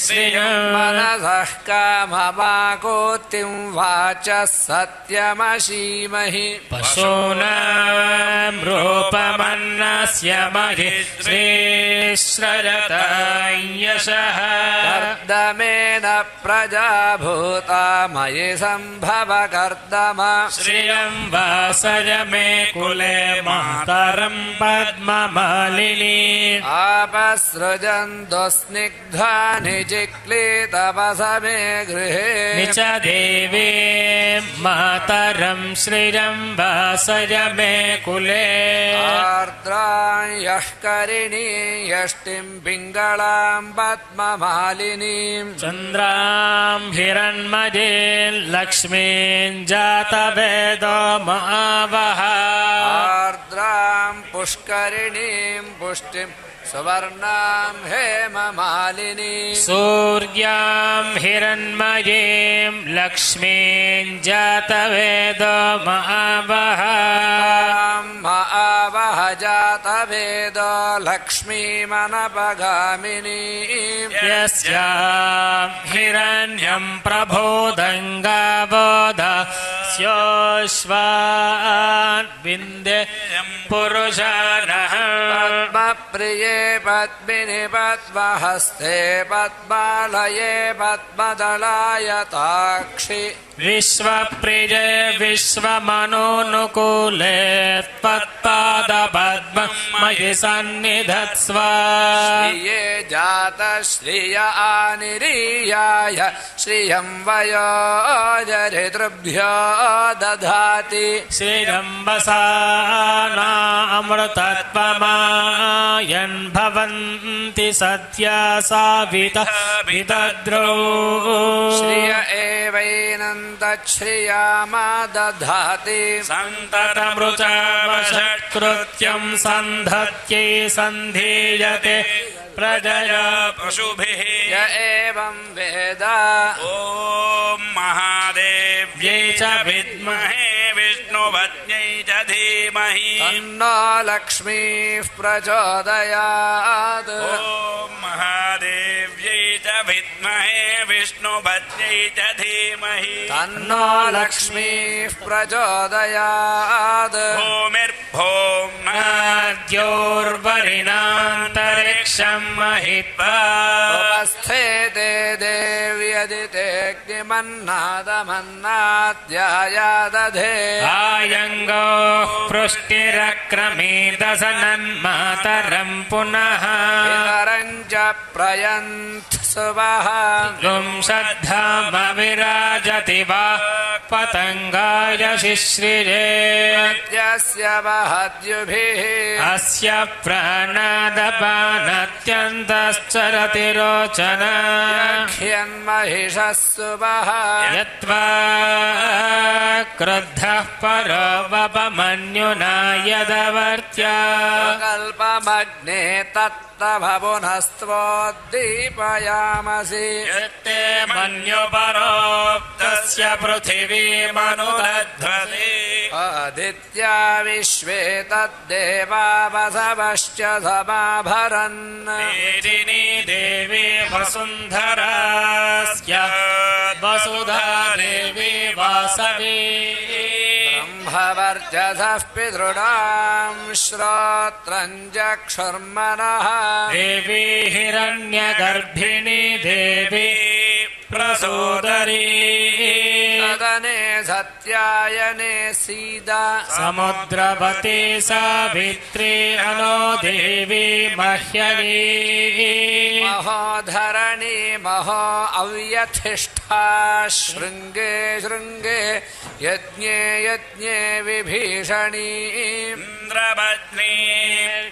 श्रियम् मनसः काममाकोतिं वाचः सत्यमशीमहि पशूनां रूपमन्नस्य महि श्रीश्रयता यशः कर्दमेन प्रजाभूता मयि सम्भव कर्दम श्रियं वासय मे कुले मातरं पद्ममालिनी आपसृजन्तु स्निग्धानि जिक्ली तपसमे गृहे निच देवी मातरं श्रियंवासय मे कुले आर्द्रां यष्करिणी यष्टिं पिङ्गलां पद्ममालिनीं चन्द्रां हिरण्मयीं लक्ष्मीं जातवेदो महावः आर्द्रां पुष्करिणीं पुष्टिं सुवर्णां हेममालिनीं सूर्यां हिरण्मयीं लक्ष्मीं जातवेदो महावः महावह जातवेदो लक्ष्मीमनपगामिनीं यस्यां हिरण्यं प्रबोधङ्गाबोधस्योऽश्वान् विन्देयं पुरुषानः पद्मप्रिये पद्मिनि पद्महस्ते पद्मालये पद्मदलायताक्षि विश्वप्रिये विश्वमनोनुकूले त्वत्पादपद्ममयि सन्निधत्स्व श्रिये जातश्रिय आनिरीयाय श्रियं वयोजरितृभ्यो दधाति श्रीरम्बसानामृतत्वमायन् भवन्ति सत्या सावितः विदद्रौ श्रिय एवैनन्तश्रियामा दधाति सन्ततमृचावषत्कृत्यं सन्धत्यै सन्धीयते प्रजया पशुभिः य एवं वेद ॐ महादेव्यै च विद्महे विष्णुपत्न्यै च धीमहि तन्नो लक्ष्मीः प्रचोदयात् ॐ महादेव्यै च विद्महे विष्णुपत्न्यै च धीमहि तन्नो लक्ष्मीः प्रचोदयात् भूमिर्भोम्नाद्योर्वरिणान्तरिक्षं महित्वा उपस्थे ते देव्यदितेऽग्निमन्नादमन्नाद्यायादधे आयङ्गोः पृष्टिरक्रमीदसनन्मातरं पुनः पितरं च प्रयन्थ सुवः विराजति वा पतङ्गाय शिश्रिरे यस्य वहद्युभिः अस्य प्राणादपानत्यन्तश्चरति रोचन ह्यन्महिषः सुवः यत्त्वा क्रुद्धः परो वपमन्युना यदवर्त्या कल्पमग्ने तत्तभवुनस्त्वोद्दीपयामसि यत्ते मन्युपरोक्तस्य पृथिवीमनुरध्वति आदित्या विश्वे तद्देवा वसवश्च समाभरन् मेदिनी देवी वसुन्धरास्य वसुधा देवी वासवी ब्रह्मवर्चसः पितॄणां श्रोत्रं चक्षुर्मनः देवी हिरण्यगर्भिणी देवी प्रसोदरी तदने सत्यायने सीदा समुद्रवती सावित्री अनो देवी मह्यगी महोधरणी महो अव्यथिष्ठा शृङ्गे शृङ्गे यज्ञे यज्ञे विभीषणी इन्द्रपत्नी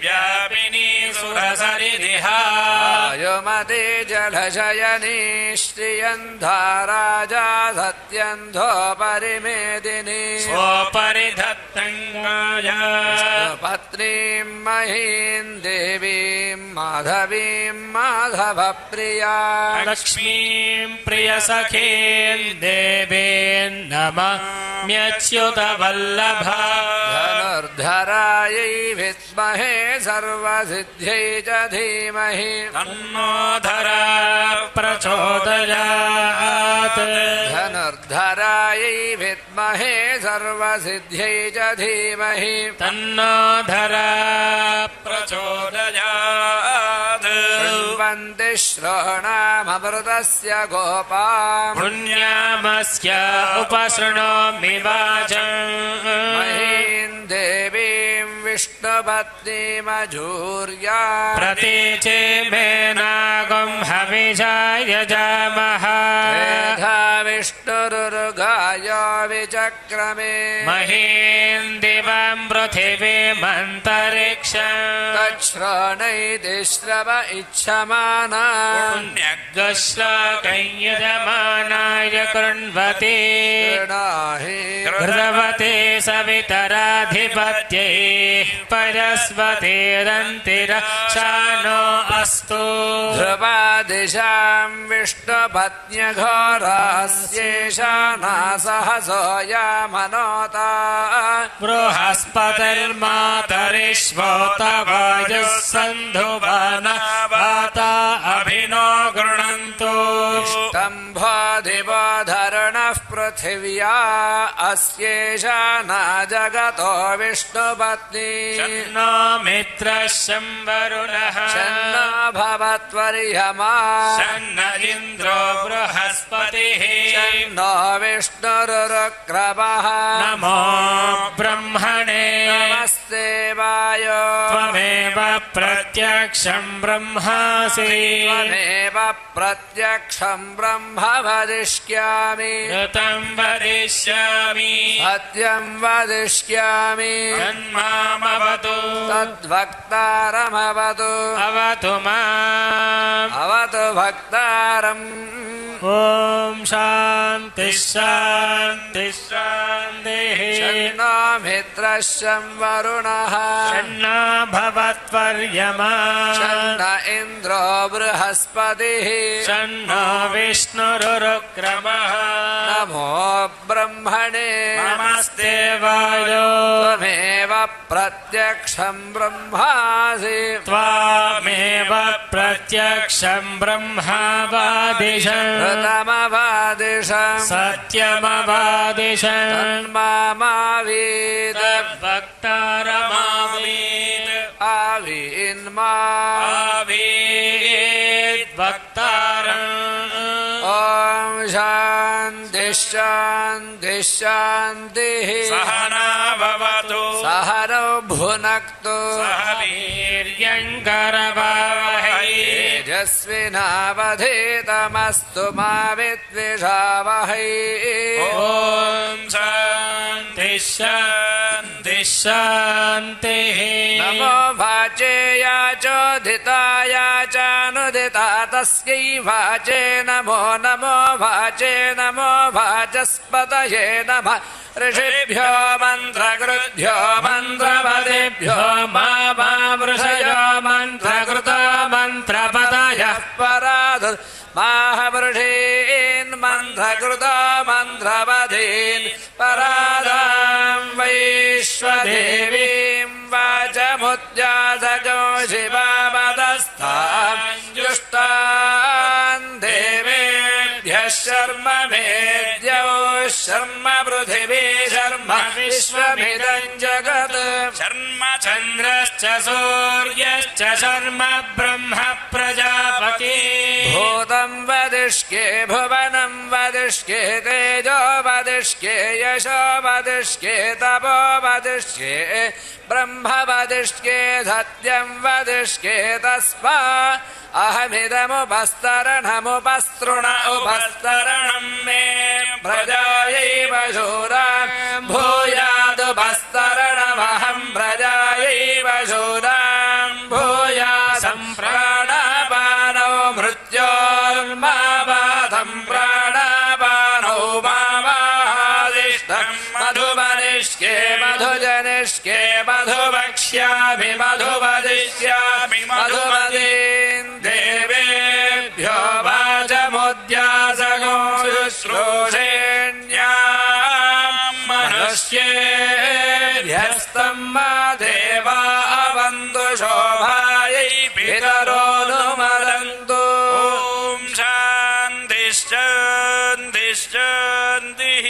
व्यापिनी सुरसरिदिहा वायुमते जलशयनी श्रियन्धाराजा सत्यन्धोपरिमेदिनी स्वपरिधत्तङ्गाय पत्नीं महीं देवीं माधवीं माधवप्रिया लक्ष्मीं प्रियसखीं देवीं नमाम्यच्युतवल्लभा धनुर्धरायै विद्महे सर्वसिद्ध्यै च धीमहि तन्नो धरा प्रचोदयात् धनुर्धरायै विद्महे सर्वसिद्ध्यै च धीमहि तन्नो धरा प्रचोदयात् शृण्वन्ति श्रवणाममृतस्य गोपाम् पुण्यामस्य उपशृणोमि वाचम् महीं देवीं विष्णु विष्णुपत्नीमझूर्या प्रतीचे मे नागं हविषाय जामः मेधा विष्णुरुगाय विचक्रमे महीं दिवं पृथिवीमन्तरिक्षम् तच्छ्रणैतिश्रव इच्छमाना पुण्यगश्लोकयजमानाय कृण्वते गृणाहि घृतवते सवितराधिपत्यै परस्वतीरन्तिरशानो अस्तु ध्रुवादिशां विष्णुपत्न्यघोरास्येषाना सहसोऽयमनोता बृहस्पतिर्मातरिष्वोतवायुः सन्धुवन वाता अभिनो गृणन्तु स्तम्भोऽधिपो धरणः पृथिव्या अस्येषाना जगतो विष्णुपत्नी शन्नो मित्रः शंवरुणः शन्नो भवत्वर्यमा शन्न इन्द्रो बृहस्पतिः शन्नो विष्णुरुक्रमः नमो ब्रह्मणे नमस्ते वायो त्वमेव प्रत्यक्षं ब्रह्मासि त्वमेव प्रत्यक्षं ब्रह्म वदिष्यामि ऋतं वदिष्यामि सत्यं वदिष्यामि तन्मामवतु तद्भक्तारमवतु अवतु माम् अवतु भक्तारम् ॐ शान्ति शान्ति शान्तिः शन्नो मित्रः शं वरुणः शन्नो भवत्वर्यमा शन्न इन्द्रो बृहस्पतिः शन्नो विष्णुरुक्रमः नमो ब्रह्मणे नमस्ते वायो त्वमेव प्रत्यक्षं ब्रह्मासि त्वामेव प्रत्यक्षं ब्रह्मावादिशम् ऋतमवादिशम् सत्यमवादिशम् तन्मामावीद वक्तारमावीत् आवीन्मा आवीत् वक्तारम् ॐ शान्तिः शान्तिः शान्तिः सहना भवतु सहनौ भुनक्तु सह वीर्यङ्करवावहै तेजस्विनावधीतमस्तु मा विद्विषावहै ॐ शान्ति शान्ति शान्तिः नमो वाचेया चोदिताय चानुदिता तस्यै वाचे नमो नमो वाचे नमो वाचस्पतये नमः ऋषिभ्यो मन्त्रकृभ्यो मन्त्रपदेभ्यो मा वृषयो मन्त्रकृतो मन्त्रपदयः पराधु माहवृषीन् मन्त्रकृतो मन्त्रपदीन् परादां वैश्वदेवीं वाचमुद्यासगो शिवापदस्थां जुष्टान् देवेभ्यः शर्म मेद्यौ शर्म पृथिवी शर्म विश्वमिदं जगत् शर्म चन्द्रश्च सूर्यश्च शर्म ब्रह्म प्रजापति भूतं वदिष्ये भुवनं वदिष्ये तेजो वदिष्ये यशो वदिष्ये तपो वदिष्ये ब्रह्म वदिष्ये सत्यं वदिष्ये तस्मा अहमिदमुपस्तरणमुपस्तृण उपस्तरणं मे प्रजायैव शूरां भूयादुपस्तरणमहं प्रजायैव शूरां भूया सम्प्राणापानौ मृत्योर्मापातं प्राणापानौ मावादिष्टं मधुवनिष्ये मधुजनिष्ये मधुवक्ष्यामि मधुवदिष्यामि मधुमदीन् देवेभ्यो वाचमुद्यासगो शुश्रूषेण्यां मनुष्येभ्यस्तं मा देवा अवन्तु शोभायै पितरोऽनुमदन्तु ॐ शान्ति शान्ति शान्तिः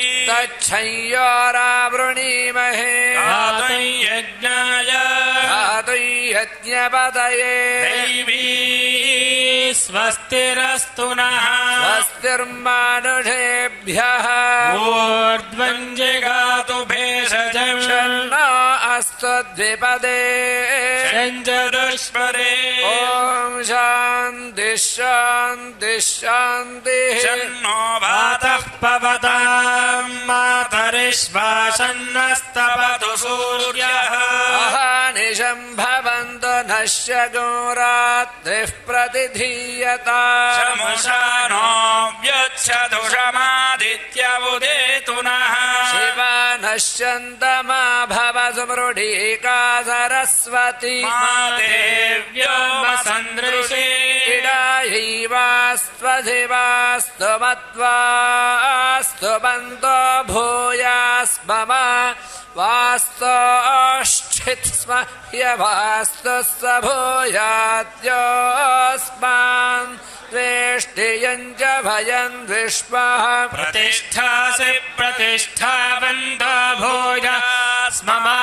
तच्छंयोरावृणीमहे गातुं यज्ञाय गातुं यज्ञपतये दैवी स्वस्तिरस्तु नः स्वस्तिर्मानुषेभ्यः ऊर्ध्वं जगातु भेषजम् शन्नो अस्तु द्विपदे चतुष्पदे ॐ शान्ति शान्ति शान्तिः शन्नो वातः पवतां मातरिश्वासन्नस्तपतु सूर्यः अहानिशं भवन्तु नश्य गोरात्रिः प्रतिधीयता शमुशानो व्युच्छदुषमादित्य उदेतु नः शिवा नश्यन्तमा भव स्मृढीका सरस्वती देव्यो सन्दृशे इडायैवास्त्वशिवास्तु मत्वास्तु बन्तो भूयास्मम वास्तोष्ठित्स्म ह्यवास्तु स भूयाद्योऽस्मान् द्वेष्टियं च भयं द्विष्मः प्रतिष्ठासि प्रतिष्ठावन्तो भूय स्ममा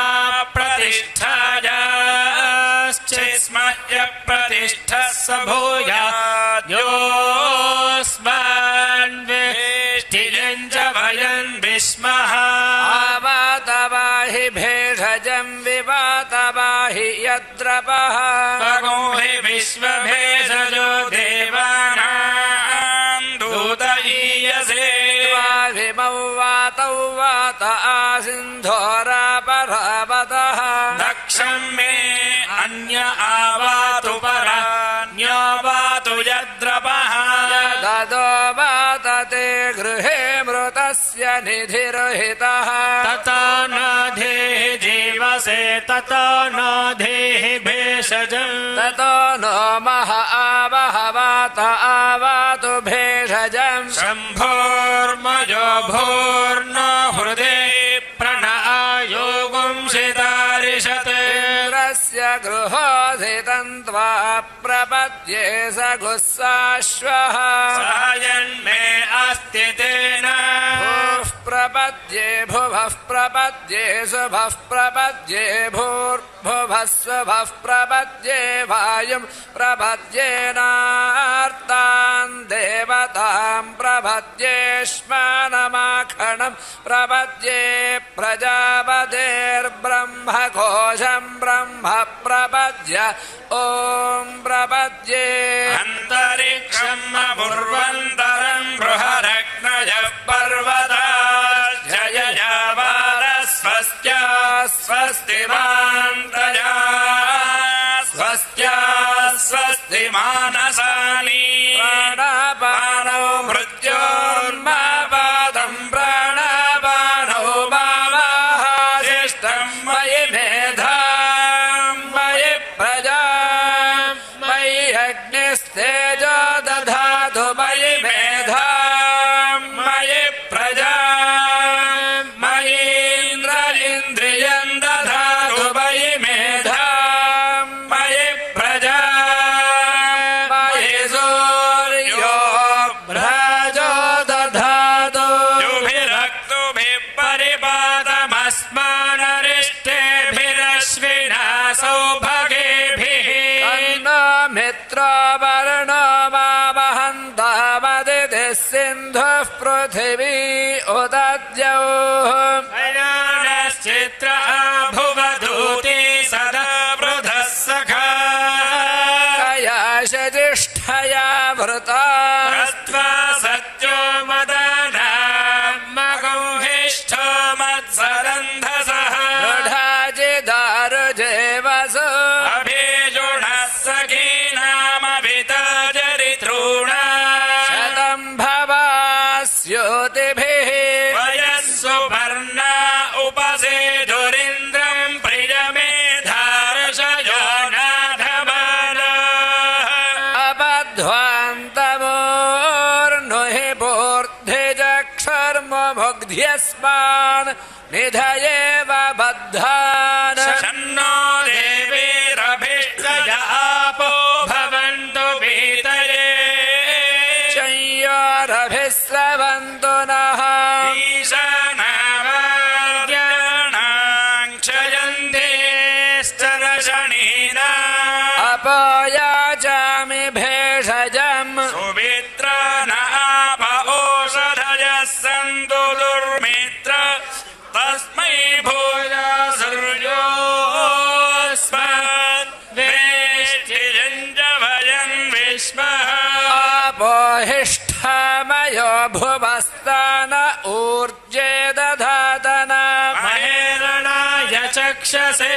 प्रतिष्ठायाश्चिस्मह्य प्रतिष्ठः स भूयाद्योऽस्मान् वेष्टियं च भयं विस्मः आवातवाहि भेषजं विवातवाहि यद्रपः भगो हि विश्वभेषजो देवानां दूतईयसे द्वाविमौ वातौ वात आसिन्धोरापरावतः दक्षं मे अन्य आवातु परान्यवातु यद्रपः ददो वातते गृहे मृतस्य निधिर्हितः ततो न धेहि जीवसे ततो न धेहि भेषजम् ततो नो मह आवह वात आवातु भेषजम् शम्भोर्मयो भोर्न हृदे प्रण आयोगुंसितारिषत् इन्द्रस्य गृहोऽधितं त्वा प्रपद्ये स गुस्साश्वः सायन्मे अस्ति तेन भुः प्रपद्ये भुवः प्रपद्ये शुभः प्रपद्ये भूर्भुवः स्वभः प्रपद्ये वायुं प्रपद्येनार्तान् देवतां प्रपद्येष्मानमाखणं प्रपद्ये प्रजापतेर्ब्रह्मघोषं ब्रह्म प्रपद्य ॐ प्रपद्ये अन्तरिक्षम् अपूर्वन्तरं बृहदग्नयः पर्वताश्चययावादस्वस्त्या स्वस्ति मान्तया स्वस्त्या स्वस्ति मानसानि प्राणापानौ मृत्योर्मापादं प्राणापानौ मावाहादिष्टं मयि मेधां मयि प्रजा मयि अग्निस्तेजो दधातु मयि मेधां मयि प्रजा मयीन्द्र इन्द्रियं दधातु मयि मेधां मयि प्रजा मयि सूर्यो भ्राजो दधातु युभिरक्तुभिः परिपातमस्मानरिष्टेभिरश्विना सौभगेभिः तन्नो मित्रो वर्णो मावहन्तामदितिः सिन्धुः पृथिवी उदद्यौः अयानश्चित्र भुवधूति सदा वृधः सखा कयाशजिष्ठया वृता हस्त्वा सत्यो मदना मगौहिष्ठो मत्सरन्धसः दृढाजिदारुजेवसु अभिजुणः सखीनामभितजरितॄणा शतं भवास्योतिभिः वयः सुपर्णा उपसेदुरिन्द्रं प्रियमेधारशयो नाथबालाः अपध्वान्तमोर्नुहि मूर्ध्निजक्षर्ममुग्ध्यस्मान् निधयेव बद्धान् शन्नो देवीरभिष्टय आपो भवन्तु भीतये शय्योरभिस्रवन्तु नः ईशानावार्याणां क्षयन्ते स्तरशणीना अपोयाचामि भेषजम् सुमित्र न आप ओषधयः सन्तु दुर्मित्र तस्मै भूया सूर्यो भुवस्तान ऊर्जे दधातन महेरणाय चक्षसे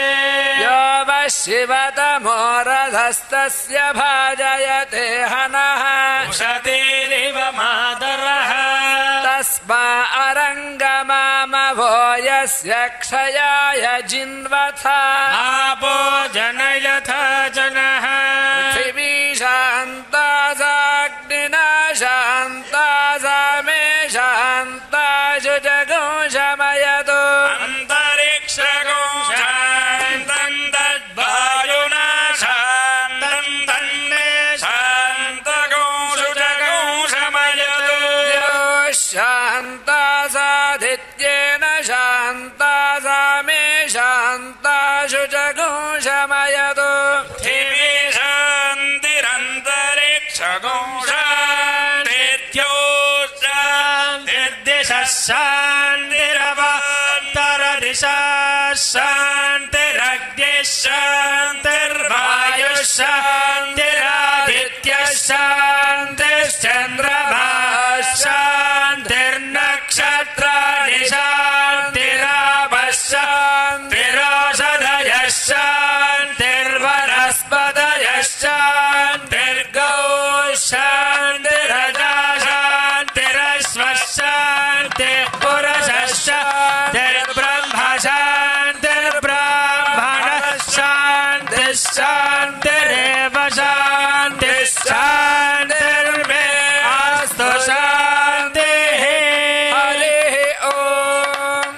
यो वः शिवतमोरधस्तस्य भाजयते हनः उषतीरिव मातरः तस्मा अरङ्गमामवो यस्य क्षयाय जिन्वथा आपो जनयथा जनः पृथिवी शान्ता साग्निना शान्ता सामे शान्ता शुजगो शमयतु अन्तरिक्षगो शान्तं तद्वायुना शान्तं तन्मे शान्तगो शुचगो शमयतु शान्ता साधित्येन शान्ता सामे शान्ता शुचगो शमयतु पृथिवी शान्तिरन्तरिक्षगो शान्तिर्द्यो शान्तिर्दिशः शान्तिरवान्तरदिशः शान्तिरग्निः शान्तिर्वायुः शान्तिरादित्यः शान्तिश्चन्द्रमाः शान्तिर्नक्षत्राणि शान्तिरापः शान्तिरोषधयः शान्तिर्वनस्पतयः शान्तिर्गौः शान्तिरजा शान्तिरश्वः शान्तिर्पुरुषः शान्तिर्ब्रह्म शान्तिर्ब्राह्मणः शान्तिः शान्तिरेव शान्तिः शान्तिर्मे अस्तु शान्तिः हरिः ओम्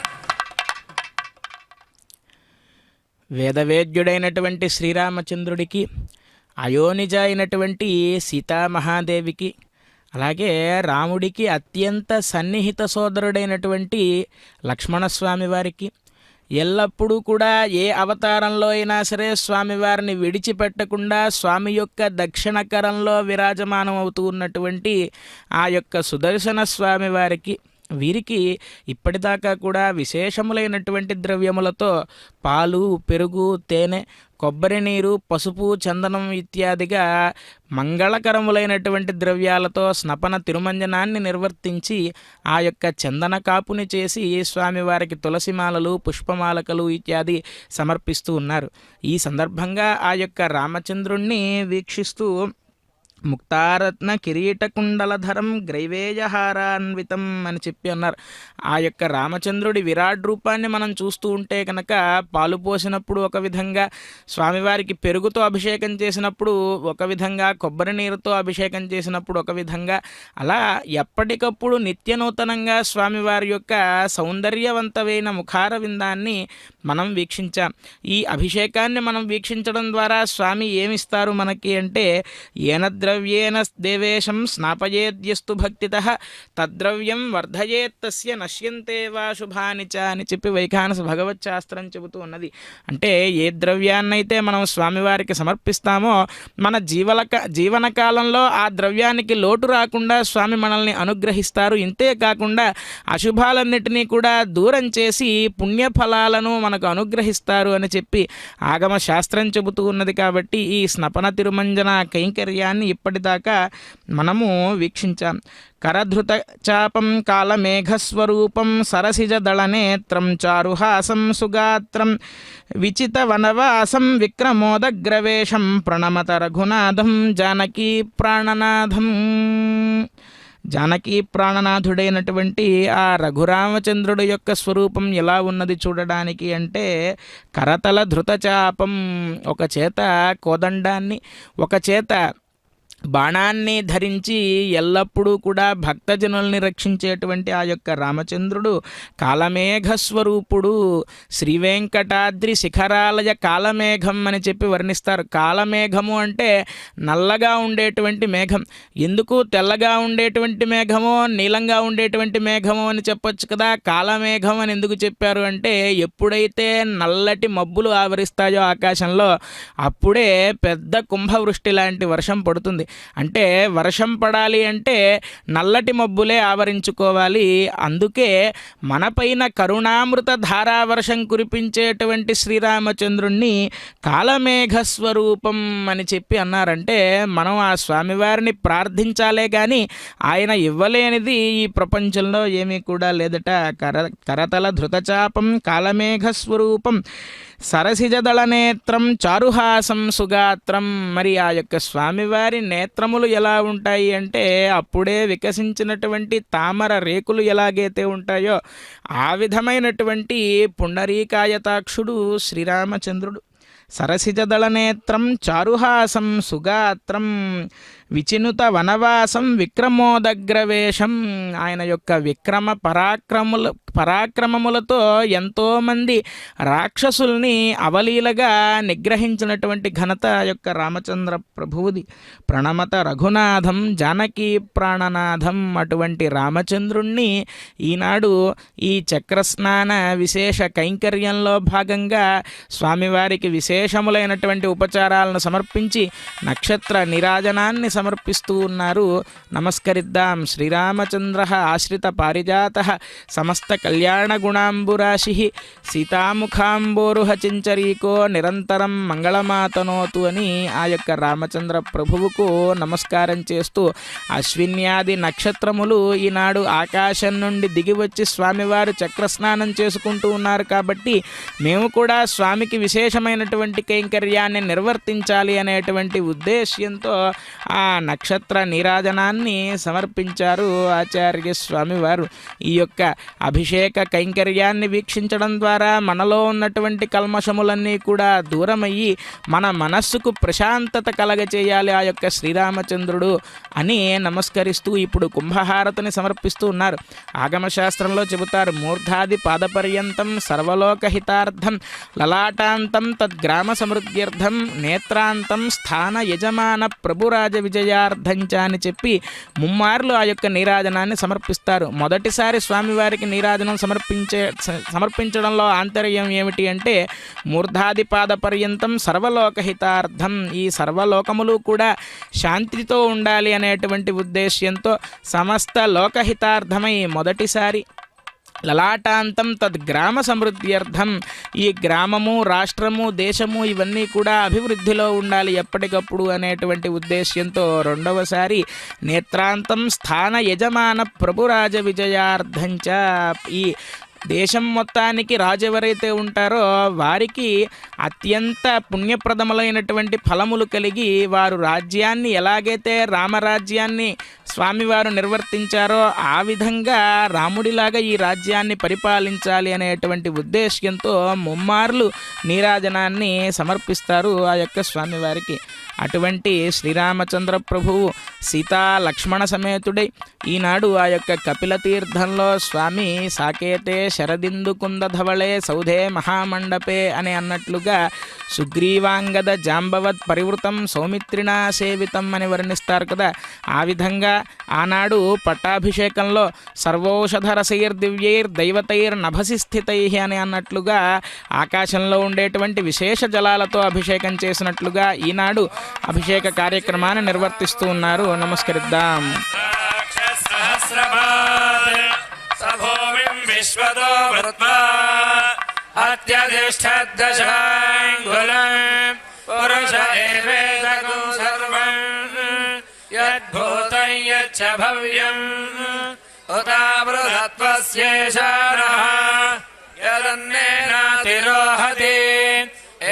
వేదవేద్యుడైనటువంటి శ్రీరామచంద్రుడికి అయోనిజ అయినటువంటి సీతామహాదేవికి అలాగే రాముడికి అత్యంత సన్నిహిత సోదరుడైనటువంటి లక్ష్మణస్వామి వారికి ఎల్లప్పుడూ కూడా ఏ అవతారంలో అయినా సరే స్వామివారిని విడిచిపెట్టకుండా స్వామి యొక్క దక్షిణకరంలో విరాజమానం అవుతూ ఉన్నటువంటి ఆ యొక్క సుదర్శన స్వామి వారికి వీరికి ఇప్పటిదాకా కూడా విశేషములైనటువంటి ద్రవ్యములతో పాలు పెరుగు తేనె కొబ్బరి నీరు పసుపు చందనం ఇత్యాదిగా మంగళకరములైనటువంటి ద్రవ్యాలతో స్నపన తిరుమంజనాన్ని నిర్వర్తించి ఆ యొక్క చందన కాపుని చేసి స్వామివారికి తులసిమాలలు పుష్పమాలకలు ఇత్యాది సమర్పిస్తూ ఉన్నారు. ఈ సందర్భంగా ఆ యొక్క రామచంద్రుణ్ణి వీక్షిస్తూ ముక్తారత్న కిరీటకుండలధరం గ్రైవేయహారాన్వితం అని చెప్పి అన్నారు. ఆ యొక్క రామచంద్రుడి విరాట్ రూపాన్ని మనం చూస్తూ ఉంటే కనుక పాలు పోసినప్పుడు ఒక విధంగా, స్వామివారికి పెరుగుతో అభిషేకం చేసినప్పుడు ఒక విధంగా, కొబ్బరి నీరుతో అభిషేకం చేసినప్పుడు ఒక విధంగా, అలా ఎప్పటికప్పుడు నిత్యనూతనంగా స్వామివారి యొక్క సౌందర్యవంతమైన ముఖార విందాన్ని మనం వీక్షించాం. ఈ అభిషేకాన్ని మనం వీక్షించడం ద్వారా స్వామి ఏమిస్తారు మనకి అంటే, ద్రవ్యేన దేవేశం స్నాపయేద్యస్తు భక్తితః తద్ద్రవ్యం వర్ధయేత్తస్య నశ్యంతే వా శుభాని చ అని చెప్పి వైఖానస భగవత్ శాస్త్రం చెబుతూ ఉన్నది. అంటే ఏ ద్రవ్యాన్నైతే మనం స్వామివారికి సమర్పిస్తామో మన జీవన కాలంలో ఆ ద్రవ్యానికి లోటు రాకుండా స్వామి మనల్ని అనుగ్రహిస్తారు. ఇంతే కాకుండా అశుభాలన్నిటినీ కూడా దూరం చేసి పుణ్యఫలాలను మనకు అనుగ్రహిస్తారు అని చెప్పి ఆగమ శాస్త్రం చెబుతూ ఉన్నది. కాబట్టి ఈ స్నపన తిరుమంజన కైంకర్యాన్ని ఇప్పటిదాకా మనము వీక్షించాం. కరధృత చాపం కాలమేఘస్వరూపం సరసిజ దళనేత్రం చారుహాసం సుగాత్రం విచిత వనవాసం విక్రమోదగ్రవేశం ప్రణమత రఘునాథం జానకీ ప్రాణనాథం. జానకీ ప్రాణనాథుడైనటువంటి ఆ రఘురామచంద్రుడి యొక్క స్వరూపం ఎలా ఉన్నది చూడడానికి అంటే, కరతల ధృతచాపం, ఒక చేత కోదండాన్ని ఒక చేత బాణాన్ని ధరించి ఎల్లప్పుడూ కూడా భక్తజనుల్ని రక్షించేటువంటి ఆ యొక్క రామచంద్రుడు కాలమేఘస్వరూపుడు. శ్రీవేంకటాద్రి శిఖరాలయ కాలమేఘం అని చెప్పి వర్ణిస్తారు. కాలమేఘము అంటే నల్లగా ఉండేటువంటి మేఘం. ఎందుకు తెల్లగా ఉండేటువంటి మేఘమో నీలంగా ఉండేటువంటి మేఘమో అని చెప్పొచ్చు కదా. కాలమేఘం అని ఎందుకు చెప్పారు అంటే, ఎప్పుడైతే నల్లటి మబ్బులు ఆవరిస్తాయో ఆకాశంలో, అప్పుడే పెద్ద కుంభవృష్టి లాంటి వర్షం పడుతుంది. అంటే వర్షం పడాలి అంటే నల్లటి మబ్బులే ఆవరించుకోవాలి. అందుకే మనపైన కరుణామృత ధారావర్షం కురిపించేటువంటి శ్రీరామచంద్రుణ్ణి కాలమేఘ స్వరూపం అని చెప్పి అన్నారంటే మనం ఆ స్వామివారిని ప్రార్థించాలే కానీ ఆయన ఇవ్వలేనిది ఈ ప్రపంచంలో ఏమీ కూడా లేదట. కరతల ధృతచాపం కాలమేఘ స్వరూపం సరసిజదళ నేత్రం చారుహాసం సుగాత్రం. మరి ఆ యొక్క స్వామివారి నేత్రములు ఎలా ఉంటాయి అంటే అప్పుడే వికసించినటువంటి తామర రేకులు ఎలాగైతే ఉంటాయో ఆ విధమైనటువంటి పుండరీకాయతాక్షుడు శ్రీరామచంద్రుడు. సరసిజదళ నేత్రం చారుహాసం సుగాత్రం విచినుత వనవాసం విక్రమోదగ్రవేషం. ఆయన యొక్క విక్రమ పరాక్రమములతో ఎంతోమంది రాక్షసుల్ని అవలీలగా నిగ్రహించినటువంటి ఘనత యొక్క రామచంద్ర ప్రభువుది. ప్రణమత రఘునాథం జానకీ ప్రాణనాథం. అటువంటి రామచంద్రుణ్ణి ఈనాడు ఈ చక్రస్నాన విశేష కైంకర్యంలో భాగంగా స్వామివారికి విశేషములైనటువంటి ఉపచారాలను సమర్పించి నక్షత్ర నిరాజనాన్ని సమర్పిస్తూ ఉన్నారు. నమస్కరిద్దాం. శ్రీరామచంద్ర ఆశ్రిత పారిజాత సమస్త కళ్యాణ గుణాంబురాశి సీతాముఖాంబోరుహ చించరీకో నిరంతరం మంగళమాతనోతు అని ఆ యొక్క రామచంద్ర ప్రభువుకు నమస్కారం చేస్తూ అశ్విన్యాది నక్షత్రములు ఈనాడు ఆకాశం నుండి దిగివచ్చి స్వామివారు చక్రస్నానం చేసుకుంటూ ఉన్నారు. కాబట్టి మేము కూడా స్వామికి విశేషమైనటువంటి కైంకర్యాన్ని నిర్వర్తించాలి అనేటువంటి ఉద్దేశ్యంతో ఆ నక్షత్ర నీరాజనాన్ని సమర్పించారు ఆచార్య స్వామివారు. ఈ యొక్క అభిషేక కైంకర్యాన్ని వీక్షించడం ద్వారా మనలో ఉన్నటువంటి కల్మషములన్నీ కూడా దూరమయ్యి మన మనస్సుకు ప్రశాంతత కలగచేయాలి ఆ యొక్క శ్రీరామచంద్రుడు అని నమస్కరిస్తూ ఇప్పుడు కుంభహారతిని సమర్పిస్తూ ఉన్నారు. ఆగమశాస్త్రంలో చెబుతారు, మూర్ధాది పాదపర్యంతం సర్వలోకహితార్థం లలాటాంతం తద్గ్రామ సమృద్ధ్యర్థం నేత్రాంతం స్థాన యజమాన ప్రభురాజ విజయార్థంచ అని చెప్పి ముమ్మార్లు ఆ యొక్క నీరాజనాన్ని సమర్పిస్తారు. మొదటిసారి స్వామివారికి నీరాజనం సమర్పించడంలో ఆంతర్యం ఏమిటి అంటే మూర్ధాదిపాద పర్యంతం సర్వలోకహితార్థం. ఈ సర్వలోకములు కూడా శాంతితో ఉండాలి అనేటువంటి ఉద్దేశ్యంతో సమస్త లోకహితార్థమై మొదటిసారి లలాటాంతం తద్గ్రామ సమృద్ధ్యర్థం. ఈ గ్రామము రాష్ట్రము దేశము ఇవన్నీ కూడా అభివృద్ధిలో ఉండాలి ఎప్పటికప్పుడు అనేటువంటి ఉద్దేశ్యంతో రెండవసారి నేత్రాంతం స్థాన యజమాన ప్రభురాజ విజయార్థంచ. ఈ దేశం మొత్తానికి రాజు ఎవరైతే ఉంటారో వారికి అత్యంత పుణ్యప్రదములైనటువంటి ఫలములు కలిగి వారు రాజ్యాన్ని ఎలాగైతే రామరాజ్యాన్ని స్వామివారు నిర్వర్తించారో ఆ విధంగా రాముడిలాగా ఈ రాజ్యాన్ని పరిపాలించాలి అనేటువంటి ఉద్దేశ్యంతో ముమ్మార్లు నీరాజనాన్ని సమర్పిస్తారు ఆ యొక్క స్వామివారికి. అటువంటి శ్రీరామచంద్ర ప్రభువు సీతా లక్ష్మణ సమేతుడై ఈనాడు ఆ యొక్క కపిల తీర్థంలో స్వామి సాకేతే శరదిందు కుందధవళే సౌధే మహామండపే అని అన్నట్లుగా సుగ్రీవాంగద జాంబవత్ పరివృతం సౌమిత్రినా సేవితం అని వర్ణిస్తారు కదా. ఆ విధంగా ఆనాడు పట్టాభిషేకంలో సర్వౌషధరసైర్దివ్యైర్దైవతైర్నభసి స్థితై అని అన్నట్లుగా ఆకాశంలో ఉండేటువంటి విశేష జలాలతో అభిషేకం చేసినట్లుగా ఈనాడు అభిషేక కార్యక్రమాన్ని నిర్వర్తిస్తూ ఉన్నారు. నమస్కరిద్దాం.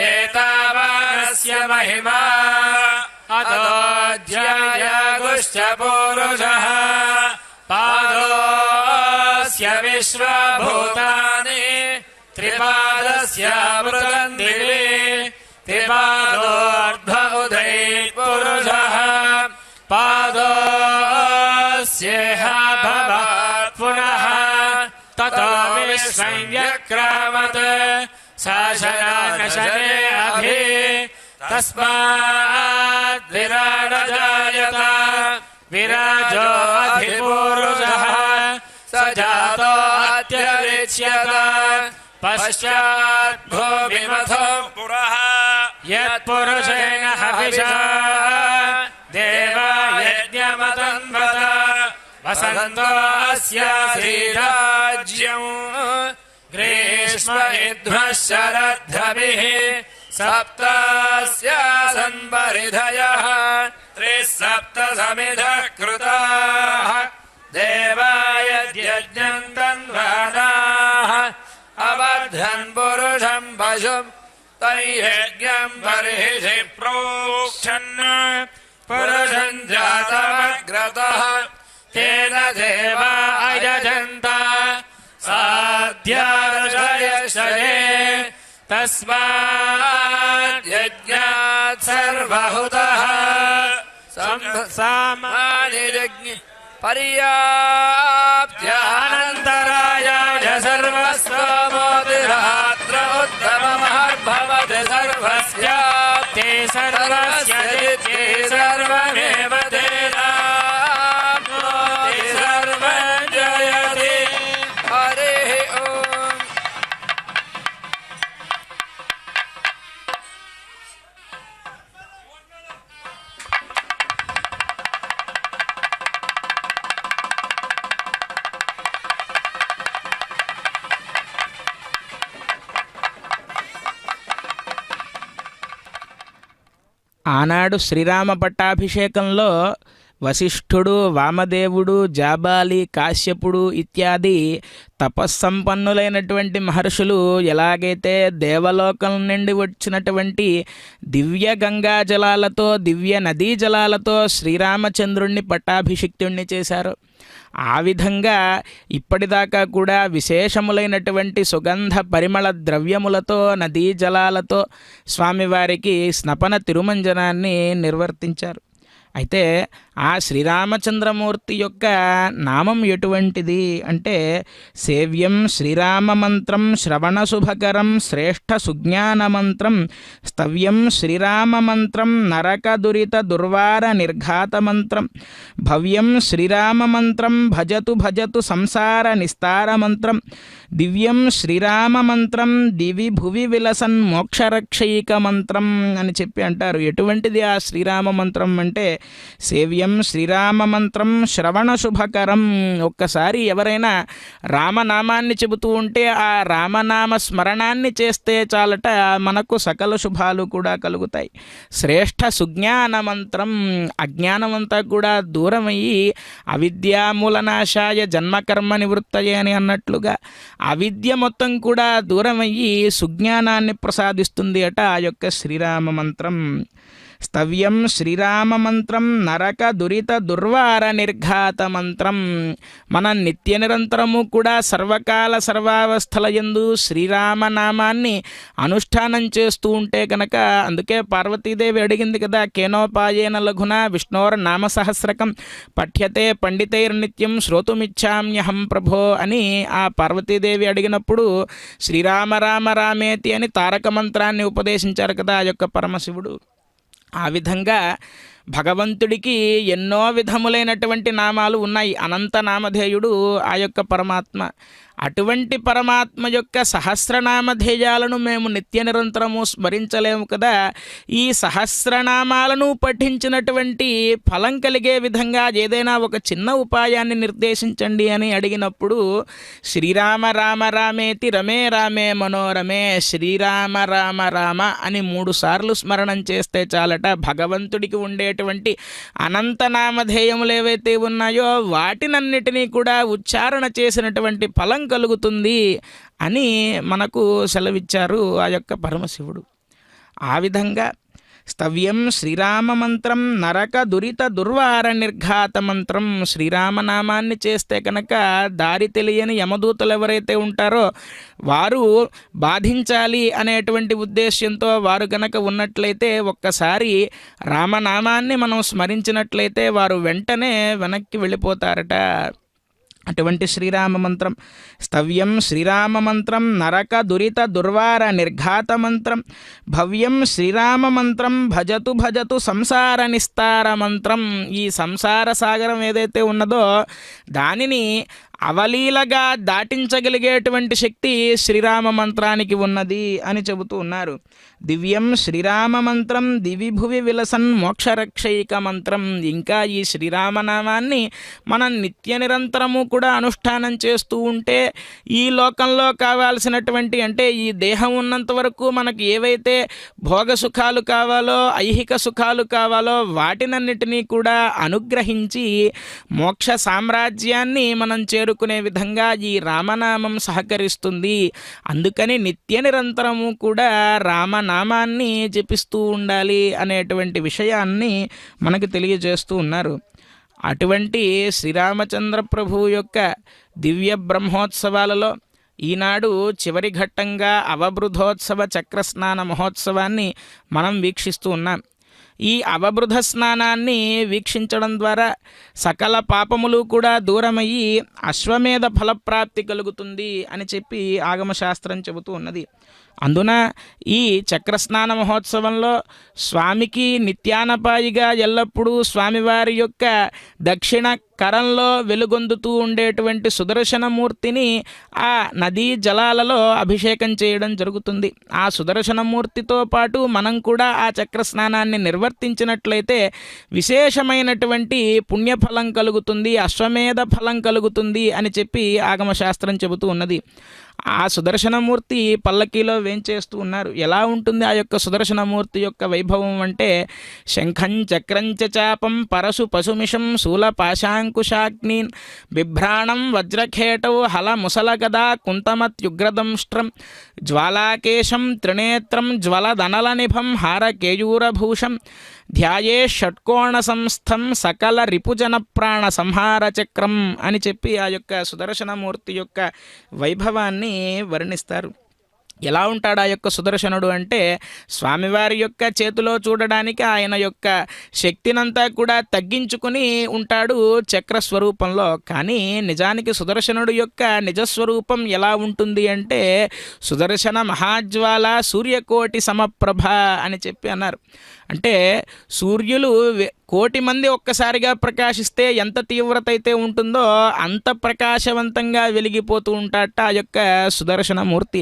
ఏతావానస్య మహిమా అతోధ్యాయాగుశ్చ పూరుషః పాదోస్య విశ్వభూతాని త్రిపాదస్య మృగం దివి త్రిపాదోర్ధ్వ ఉదై పురుషః పాదోస్యేహ భవాత్ పునః తతో విశ్వం వ్యక్రామత్ శాసనానశనే అభి తస్మాద్ విరాడజాయత విరాజో అధిపూరుషః స జాతో అత్యరిచ్యత పశ్చాత్ భూమిమథో పురః యత్పురుషేణ హవిషా देवायज्ञमतन्वत वसन्तोऽस्यासीराज्यम् ग्रीष्म इद्ध्वः शरद्धभिः सप्तास्यासन् परिधयः 3 समिधः कृताः देवायज्ञम् तन्वानाः अबध्यन् पुरुषम् पशुम् तैयज्ञम् बर्हिषि प्रोक्षन् पुरुषम् जातमग्रतः तेन देवा अयजन्त साध्यार्षयशये तस्मात् यज्ञात् सर्वहुतः सामानिरज्ञ पर्याप्त्यानन्तराय सर्वस्वमोदिरात्र उत्तममहद्भवति सर्वस्याप्ते सर्वस्य जिते सर्वमेव तेनाप्नोति सर्वं जयति हरिः ओम् ఆనాడు శ్రీరామ పట్టాభిషేకంలో వశిష్ఠుడు, వామదేవుడు, జాబాలి, కాశ్యపుడు ఇత్యాది తపస్సంపన్నులైనటువంటి మహర్షులు ఎలాగైతే దేవలోకం నుండి వచ్చినటువంటి దివ్య గంగా జలాలతో, దివ్య నదీ జలాలతో శ్రీరామచంద్రుణ్ణి పట్టాభిషిక్తుణ్ణి చేశారు, ఆ విధంగా ఇప్పటిదాకా కూడా విశేషములైనటువంటి సుగంధ పరిమళ ద్రవ్యములతో, నదీ జలాలతో స్వామివారికి స్నపన తిరుమంజనాన్ని నిర్వర్తించారు. అయితే ఆ శ్రీరామచంద్రమూర్తి యొక్క నామం ఎటువంటిది అంటే సేవ్యం శ్రీరామ మంత్రం శ్రవణ శుభకరం శ్రేష్ఠ సుజ్ఞాన మంత్రం స్తవ్యం శ్రీరామ మంత్రం నరక దురిత దుర్వార నిర్ఘాత మంత్రం భవ్యం శ్రీరామ మంత్రం భజతు భజతు సంసార నిస్తార మంత్రం దివ్యం శ్రీరామ మంత్రం దివి భువి విలసన్ మోక్షరక్షైక మంత్రం అని చెప్పి అంటారు. ఎటువంటిది ఆ శ్రీరామ మంత్రం అంటే సేవ్యం శ్రీరామ మంత్రం శ్రవణ శుభకరం. ఒక్కసారి ఎవరైనా రామనామాన్ని చెబుతూ ఉంటే ఆ రామనామ స్మరణాన్ని చేస్తే చాలట మనకు సకల శుభాలు కూడా కలుగుతాయి. శ్రేష్ఠ సుజ్ఞాన మంత్రం, అజ్ఞానమంతా కూడా దూరమయ్యి అవిద్యామూలనాశాయ జన్మకర్మ నివృత్తయే అని అన్నట్లుగా అవిద్య మొత్తం కూడా దూరమయ్యి సుజ్ఞానాన్ని ప్రసాదిస్తుంది అట ఆ యొక్క శ్రీరామ మంత్రం. స్తవ్యం శ్రీరామ మంత్రం నరక దురిత దుర్వార నిర్ఘాత మంత్రం. మన నిత్య నిరంతరము కూడా సర్వకాల సర్వావస్థల యందు శ్రీరామనామాన్ని అనుష్ఠానం చేస్తూ ఉంటే కనుక, అందుకే పార్వతీదేవి అడిగింది కదా, కేనోపాయేన లఘున విష్ణోర్ నామ సహస్రకం పఠ్యతే పండితైర్నిత్యం శ్రోతుమిచ్చామ్యహం ప్రభో అని ఆ పార్వతీదేవి అడిగినప్పుడు శ్రీరామ రామ రామేతి అని తారక మంత్రాన్ని ఉపదేశించారు కదా ఆ యొక్క పరమశివుడు. ఆ విధంగా భగవంతుడికి ఎన్నో విధములైనటువంటి నామాలు ఉన్నాయి. అనంత నామధేయుడు ఆ యొక్క పరమాత్మ. అటువంటి పరమాత్మ యొక్క సహస్రనామధేయాలను మేము నిత్య నిరంతరము స్మరించలేము కదా. ఈ సహస్రనామాలను పఠించినటువంటి ఫలం కలిగే విధంగా ఏదైనా ఒక చిన్న ఉపాయాన్ని నిర్దేశించండి అని అడిగినప్పుడు శ్రీరామ రామ రామేతి రమే రామే మనోరమే శ్రీరామ రామ రామ అని 3 సార్లు స్మరణం చేస్తే చాలట భగవంతుడికి ఉండేటువంటి అనంత నామధేయములు ఏవైతే ఉన్నాయో వాటినన్నిటినీ కూడా ఉచ్చారణ చేసినటువంటి ఫలం కలుగుతుంది అని మనకు సెలవిచ్చారు ఆ యొక్క పరమశివుడు. ఆ విధంగా స్తవ్యం శ్రీరామ మంత్రం నరక దురిత దుర్వార నిర్ఘాత మంత్రం. శ్రీరామనామాన్ని చేస్తే కనుక దారి తెలియని యమదూతలు ఎవరైతే ఉంటారో వారు బాధించాలి అనేటువంటి ఉద్దేశ్యంతో వారు గనక ఉన్నట్లయితే ఒక్కసారి రామనామాన్ని మనం స్మరించినట్లయితే వారు వెంటనే వెనక్కి వెళ్ళిపోతారట. అటువంటి శ్రీరామ మంత్రం స్తవ్యం శ్రీరామ మంత్రం నరక దురిత దుర్వార నిర్ఘాత మంత్రం భవ్యం శ్రీరామ మంత్రం భజతు భజతు సంసార నిస్తార మంత్రం. ఈ సంసార సాగరం ఏదైతే ఉన్నదో దానిని అవలీలగా దాటించగలిగేటువంటి శక్తి శ్రీరామ మంత్రానికి ఉన్నది అని చెబుతూ ఉన్నారు. దివ్యం శ్రీరామ మంత్రం దివిభువి విలసన్ మోక్షరక్షైక మంత్రం. ఇంకా ఈ శ్రీరామనామాన్ని మనం నిత్య నిరంతరము కూడా అనుష్ఠానం చేస్తూ ఉంటే ఈ లోకంలో కావాల్సినటువంటి అంటే ఈ దేహం ఉన్నంత వరకు మనకు ఏవైతే భోగ సుఖాలు కావాలో ఐహిక సుఖాలు కావాలో వాటినన్నిటినీ కూడా అనుగ్రహించి మోక్ష సామ్రాజ్యాన్ని మనం చేరుకునే విధంగా ఈ రామనామం సహకరిస్తుంది. అందుకని నిత్య నిరంతరము కూడా రామనామాన్ని జపిస్తూ ఉండాలి అనేటువంటి విషయాన్ని మనకు తెలియజేస్తూ ఉన్నారు. అటువంటి శ్రీరామచంద్ర ప్రభువు యొక్క దివ్య బ్రహ్మోత్సవాలలో ఈనాడు చివరి ఘట్టంగా అవబృధోత్సవ చక్రస్నాన మహోత్సవాన్ని మనం వీక్షిస్తూ ఉన్నాం. ఈ అవబృధ స్నానాన్ని వీక్షించడం ద్వారా సకల పాపములు కూడా దూరమయ్యి అశ్వమేధ ఫలప్రాప్తి కలుగుతుంది అని చెప్పి ఆగమశాస్త్రం చెబుతూ ఉన్నది. అందున ఈ చక్రస్నాన మహోత్సవంలో స్వామికి నిత్యానపాయిగా ఎల్లప్పుడూ స్వామివారి యొక్క దక్షిణ కరంలో వెలుగొందుతూ ఉండేటువంటి సుదర్శనమూర్తిని ఆ నదీ జలాలలో అభిషేకం చేయడం జరుగుతుంది. ఆ సుదర్శనమూర్తితో పాటు మనం కూడా ఆ చక్రస్నానాన్ని నిర్వర్తించినట్లయితే విశేషమైనటువంటి పుణ్యఫలం కలుగుతుంది, అశ్వమేధ ఫలం కలుగుతుంది అని చెప్పి ఆగమశాస్త్రం చెబుతూ ఉన్నది. ఆ సుదర్శనమూర్తి పల్లకీలో వేంచేస్తూ ఉన్నారు. ఎలా ఉంటుంది ఆ యొక్క సుదర్శనమూర్తి యొక్క వైభవం అంటే శంఖం చక్రంచ చాపం పరశు పశుమిషం శూల పాశాంకుశాగ్నీన్ బిభ్రాణం వజ్రఖేటౌ హల ముసలగదా కుంతమత్యుగ్రదంష్ట్రం జ్వాలాకేశం త్రినేత్రం జ్వలదనలనిభం హారకేయూరభూషం ధ్యాయే షట్కోణ సంస్థం సకల రిపుజన ప్రాణ సంహార చక్రం అని చెప్పి ఆ యొక్క సుదర్శనమూర్తి యొక్క వైభవాన్ని వర్ణిస్తారు. ఎలా ఉంటాడు ఆ యొక్క సుదర్శనుడు అంటే స్వామివారి యొక్క చేతిలో చూడడానికి ఆయన యొక్క శక్తినంతా కూడా తగ్గించుకుని ఉంటాడు చక్రస్వరూపంలో. కానీ నిజానికి సుదర్శనుడు యొక్క నిజస్వరూపం ఎలా ఉంటుంది అంటే సుదర్శన మహాజ్వాల సూర్యకోటి సమప్రభ అని చెప్పి అన్నారు. అంటే సూర్యులు 1,000,000 మంది ఒక్కసారిగా ప్రకాశిస్తే ఎంత తీవ్రత అయితే ఉంటుందో అంత ప్రకాశవంతంగా వెలిగిపోతూ ఉంటాట ఆ యొక్క సుదర్శనమూర్తి.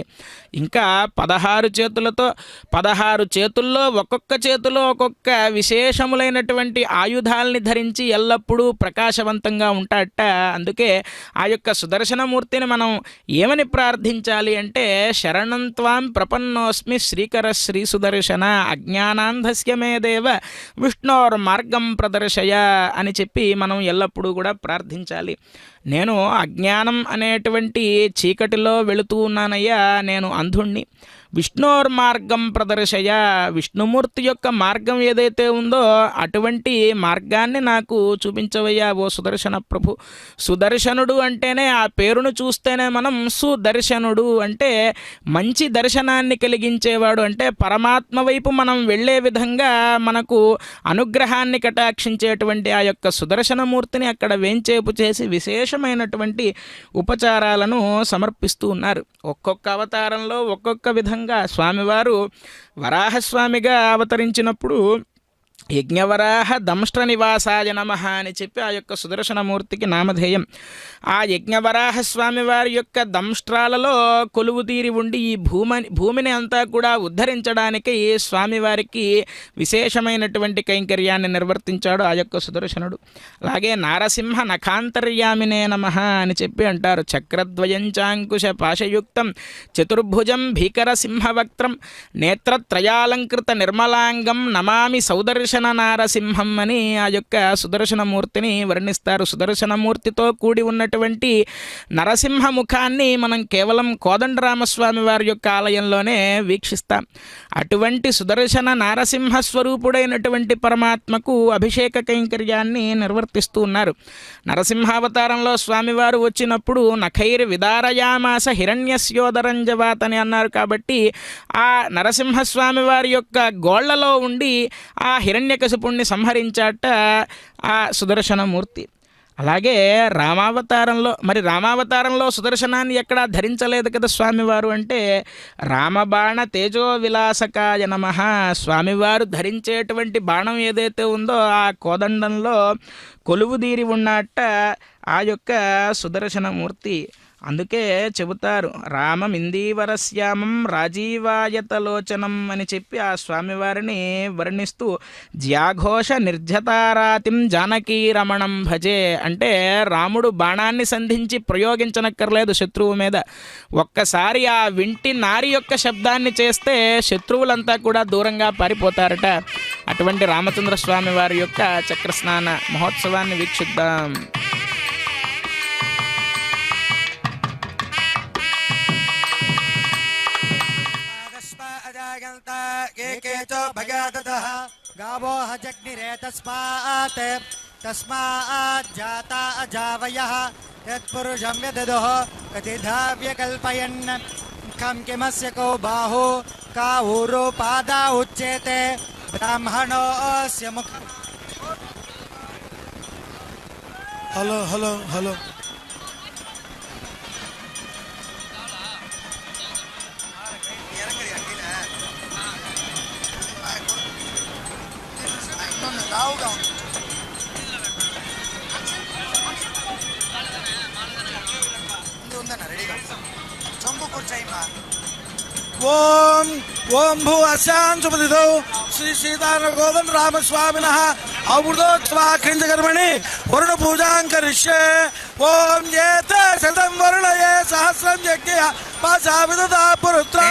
ఇంకా 16 చేతులతో 16 చేతుల్లో ఒక్కొక్క చేతిలో ఒక్కొక్క విశేషములైనటువంటి ఆయుధాలని ధరించి ఎల్లప్పుడూ ప్రకాశవంతంగా ఉంటాట. అందుకే ఆ యొక్క సుదర్శనమూర్తిని మనం ఏమని ప్రార్థించాలి అంటే శరణం త్వాం ప్రపన్నోస్మి శ్రీకర శ్రీ సుదర్శన అజ్ఞానాంధస్య మే దేవ విష్ణోర్ మార్గం ప్రదర్శయ అని చెప్పి మనం ఎల్లప్పుడూ కూడా ప్రార్థించాలి. నేను అజ్ఞానం అనేటువంటి చీకటిలో వెళుతూ ఉన్నానయ్యా, నేను అంధుణ్ణి. విష్ణోర్ మార్గం ప్రదర్శయ, విష్ణుమూర్తి యొక్క మార్గం ఏదైతే ఉందో అటువంటి మార్గాన్ని నాకు చూపించవయ్యా ఓ సుదర్శన ప్రభు. సుదర్శనుడు అంటేనే ఆ పేరును చూస్తేనే మనం సుదర్శనుడు అంటే మంచి దర్శనాన్ని కలిగించేవాడు, అంటే పరమాత్మ వైపు మనం వెళ్ళే విధంగా మనకు అనుగ్రహాన్ని కటాక్షించేటువంటి ఆ యొక్క సుదర్శనమూర్తిని అక్కడ వేంచేపు చేసి విశేషమైనటువంటి ఉపచారాలను సమర్పిస్తూ ఉన్నారు. ఒక్కొక్క అవతారంలో ఒక్కొక్క విధంగా స్వామివారు వరాహస్వామిగా అవతరించినప్పుడు యజ్ఞవరాహ దంష్ట్ర నివాసాయ నమః అని చెప్పి ఆ యొక్క సుదర్శనమూర్తికి నామధేయం. ఆ యజ్ఞవరాహ స్వామి వారి యొక్క దంష్ట్రాలలో కొలువు తీరి ఉండి ఈ భూమిని అంతా కూడా ఉద్ధరించడానికి స్వామివారికి విశేషమైనటువంటి కైంకర్యాన్ని నిర్వర్తించాడు ఆ యొక్క సుదర్శనుడు. అలాగే నారసింహ నఖాంతర్యామినే నమః అని చెప్పి అంటారు. చక్రద్వయంచాంకుశ పాశయుక్తం చతుర్భుజం భీకర సింహవక్త్రం నేత్రత్రయాలంకృత నిర్మలాంగం నమామి సౌదర్శన నారసింహం అని ఆ యొక్క సుదర్శనమూర్తిని వర్ణిస్తారు. సుదర్శనమూర్తితో కూడి ఉన్నటువంటి నరసింహ ముఖాన్ని మనం కేవలం కోదండరామస్వామి వారి యొక్క ఆలయంలోనే వీక్షిస్తాం. అటువంటి సుదర్శన నారసింహ స్వరూపుడైనటువంటి పరమాత్మకు అభిషేక కైంకర్యాన్ని నిర్వర్తిస్తూ ఉన్నారు. నరసింహావతారంలో స్వామివారు వచ్చినప్పుడు నఖైర్ విదారయామాస హిరణ్యస్యోదరంజవాత్ అని అన్నారు. కాబట్టి ఆ నరసింహస్వామి వారి యొక్క గోళ్లలో ఉండి ఆ హిరణ్యకశిపుణ్ణి సంహరించాట ఆ సుదర్శనమూర్తి. అలాగే రామావతారంలో సుదర్శనాన్ని ఎక్కడా ధరించలేదు కదా స్వామివారు అంటే రామబాణ తేజో విలాసకాయ నమః. స్వామివారు ధరించేటువంటి బాణం ఏదైతే ఉందో ఆ కోదండంలో కొలువుదీరి ఉన్నట్ట ఆ యొక్క సుదర్శనమూర్తి. అందుకే చెబుతారు రామమిందీవరశ్యామం రాజీవాయతలోచనం అని చెప్పి ఆ స్వామివారిని వర్ణిస్తూ జ్యాఘోష నిర్జతారాతిం జానకీ రమణం భజే అంటే రాముడు బాణాన్ని సంధించి ప్రయోగించనక్కర్లేదు శత్రువు మీద. ఒక్కసారి ఆ వింటి నారి యొక్క శబ్దాన్ని చేస్తే శత్రువులంతా కూడా దూరంగా పారిపోతారట. అటువంటి రామచంద్ర స్వామి వారి యొక్క చక్రస్నాన మహోత్సవాన్ని వీక్షిద్దాం. गावो हजग्निरे तस्मात् जाता अजावयः यत्पुरुषं यददुः कतिधा व्यकल्पयन् खं किमस्य को बाहु का ऊरो पादा उच्यते ब्राह्मणोऽस्य मुख. హలో ఓం భూ అశాంశుపతితో శ్రీ సీతాకోదం రామస్వామినః అమృతోత్సవాఖించకర్మణి వరుణ పూజాం కరిష్యే. ఓం ఏత శతం వరుణయే సహస్రం యజ్ఞ పాశావిదతా పురుత్రా.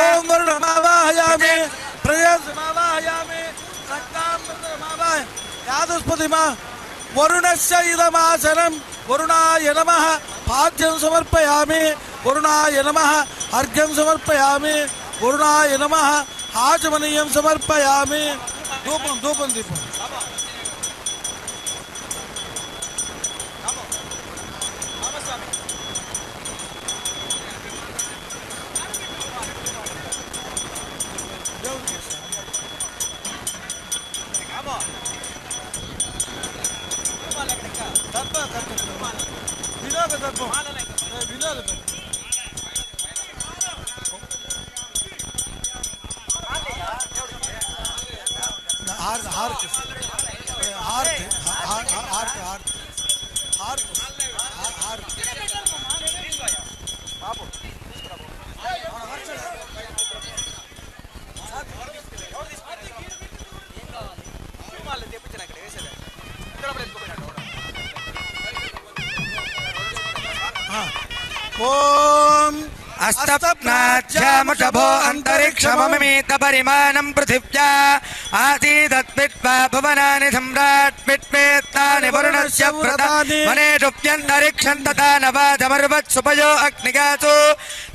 ఓం వరుణమావాహయామి ప్రజసమావాహయామి రక్తామృతమావాహయామి యాదుస్పతిమా వరుణస్య ఇదమాసనం వరుణాయ నమః పాద్యం సమర్పయామి వరుణాయ నమః అర్ఘ్యం సమర్పయామి వరుణాయ నమః ఆచమనీయం సమర్పయామి. ధూపం దీపం ఓం अस्तप्नाध्यामुषभो अन्तरिक्षममिमीत परिमाणं पृथिव्या आसीदत्विट्वा भुवनानि सम्राट् विट्वेत्तानि वरुणस्य व्रतानि वनेषुप्यन्तरिक्षं तथा नवाजमर्वत्सुपयो अग्निगासु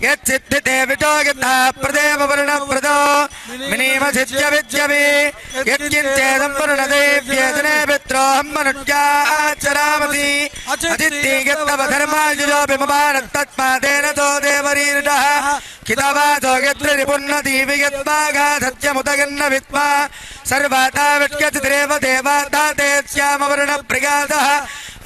यत्सिद्धिते विटो यथा प्रदेव वरुणव्रतो मिनीमसिद्ध्य विद्यवि यत्किञ्चेदं वरुणदेव्येतने पित्रोऽहं मनुष्याचरामसि अतिथि यत्तव धर्मायुजो विममानस्तत्पादेन तो देवरी कितावादो यत्रिपुन्नदीवि यद्भागा सत्यमुदगन्न विद्वा सर्वाता विट्यतिरेव देवाता ते श्यामवर्णप्रियादः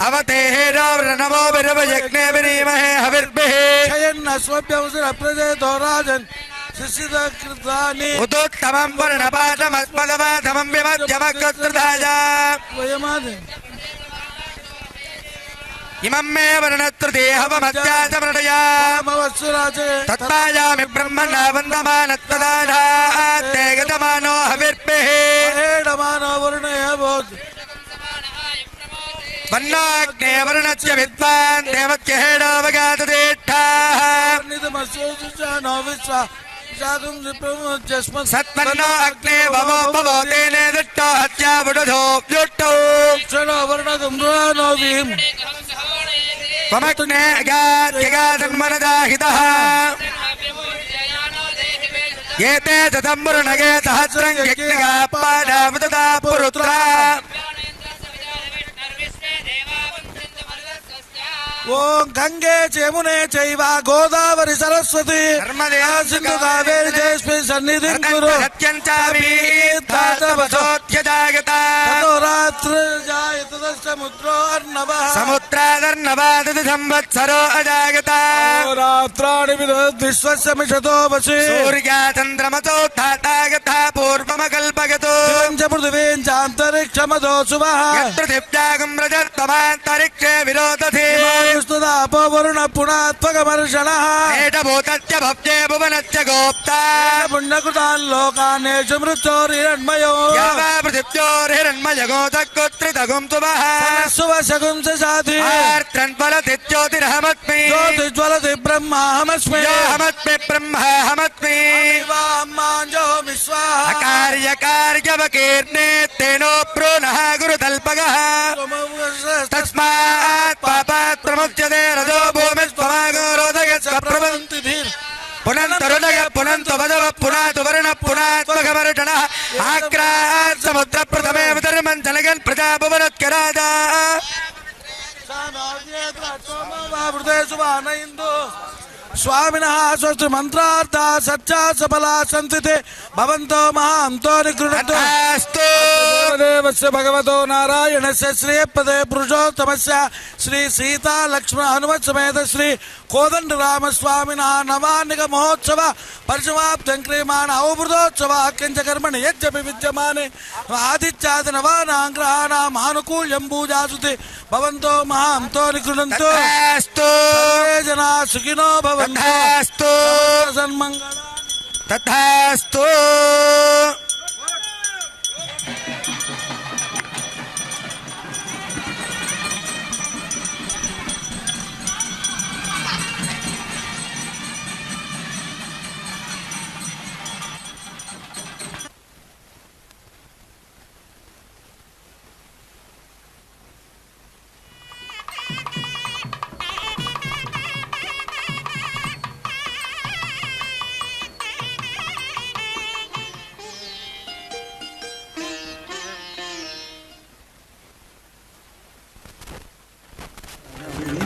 अवतेहेरो नमो विरवयज्ञे विनीमहे हविर्भिः शयन्नस्वभ्यंसुरप्रजेतो राजन् शिशिरकृतानि उदोत्तमं वर्णपाशमस्मदवाधमं विमध्यमकृताया इमं मे वर्णत्रुदेहवमध्याचमृडया तत्पायामि ब्रह्मणा वन्दमानत्वदाधात्ते गतमानो हविर्भिः वन्नाग्ने वर्णस्य विद्वान् देवस्य हेडोऽवगातदेष्ठाः सत्पन्नो अग्ने भवो भवो तेने दृष्टो हत्या बुडधो व्युट्टौ त्वमग्ने अगात्यगाधन्मनदाहितः एते तदम्बुर्णगे सहस्रं यज्ञगा पादावतदा पुरुत्रा ఓం గంగే యమునే చైవ గోదావరి సరస్వతి నర్మదే సింధు కావేరి జయస్మిన్ సన్నిధిం కురు రాత్ర జాయత సముద్రో అర్ణవః సముద్రాదర్నవాదతి సంవత్సరో అజాగత రాత్రాణి విశ్వస్య మిషతో వసి సూర్యాచంద్రమతో తాతాగత పూర్వమకల్పగతో పృథివీం చాంతరిక్షమదో శుభః పృథివ్యాగం రజత్తమాంతరిక్షే విరోధసి విష్ణుదాపో వరుణ పునాత్మకమర్షణః ఏటభూతత్య భవ్యే భువనత్య గోప్తా పుణ్యకృతాన్ లోకానేషు మృత్యోరిరణ్మయో యావా పృథివ్యోర్హిరణ్మయగోతకోత్రితగుం తువః శుభశగుం సాధి ఆర్త్రన్వలతిజ్యోతిరహమస్మి జ్యోతిజ్వలతి బ్రహ్మాహమస్మి యోహమస్మి బ్రహ్మాహమస్మి వామాంజో విశ్వాహ అకార్యకార్యవకీర్ణే తేనో ప్రోనః గురుతల్పగః తస్మాత్ పాపాత్ ప్రముచ్యతే రజో భూమిస్త్వమాగోరోదయస్వ ప్రవంతి పునంతరుణయ పునంతు వదవ పునాతు వర్ణ పునాత్మకవర్షణ ఆక్రాత్ సముద్ర ప్రథమే ధర్మం జనగన్ ప్రజాభవనత్కరాజా స్వామినః స్వస్తి మంత్రార్థ సత్యా సఫలా సంతితే భవంతో మహాంతో నిగృహంతు తథాస్తు దేవస్య భగవతో నారాయణస్య శ్రీపదే పురుషోత్తమస్య శ్రీ సీతా లక్ష్మణ హనుమత్ సమేత శ్రీ కోదండ రామస్వామినః నవాన్నిక మహోత్సవ పరిసమాప్తం క్రియమాణ అవబృతోత్సవ కించ కర్మణి యజ్జపి విద్యమానే ఆదిత్యాది నవానాం గ్రహాణాం ఆనుకూల్యం పూజాసుతే భవంతో మహాంతో నిగృహంతు తథాస్తు సర్వే జనా సుఖినో భవంతు తథాస్తు సన్మంగళ తథాస్తు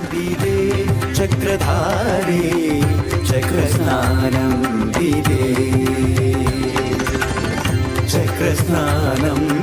दिदे चक्रधारे चक्रस्नानं दिदे चक्रस्नानं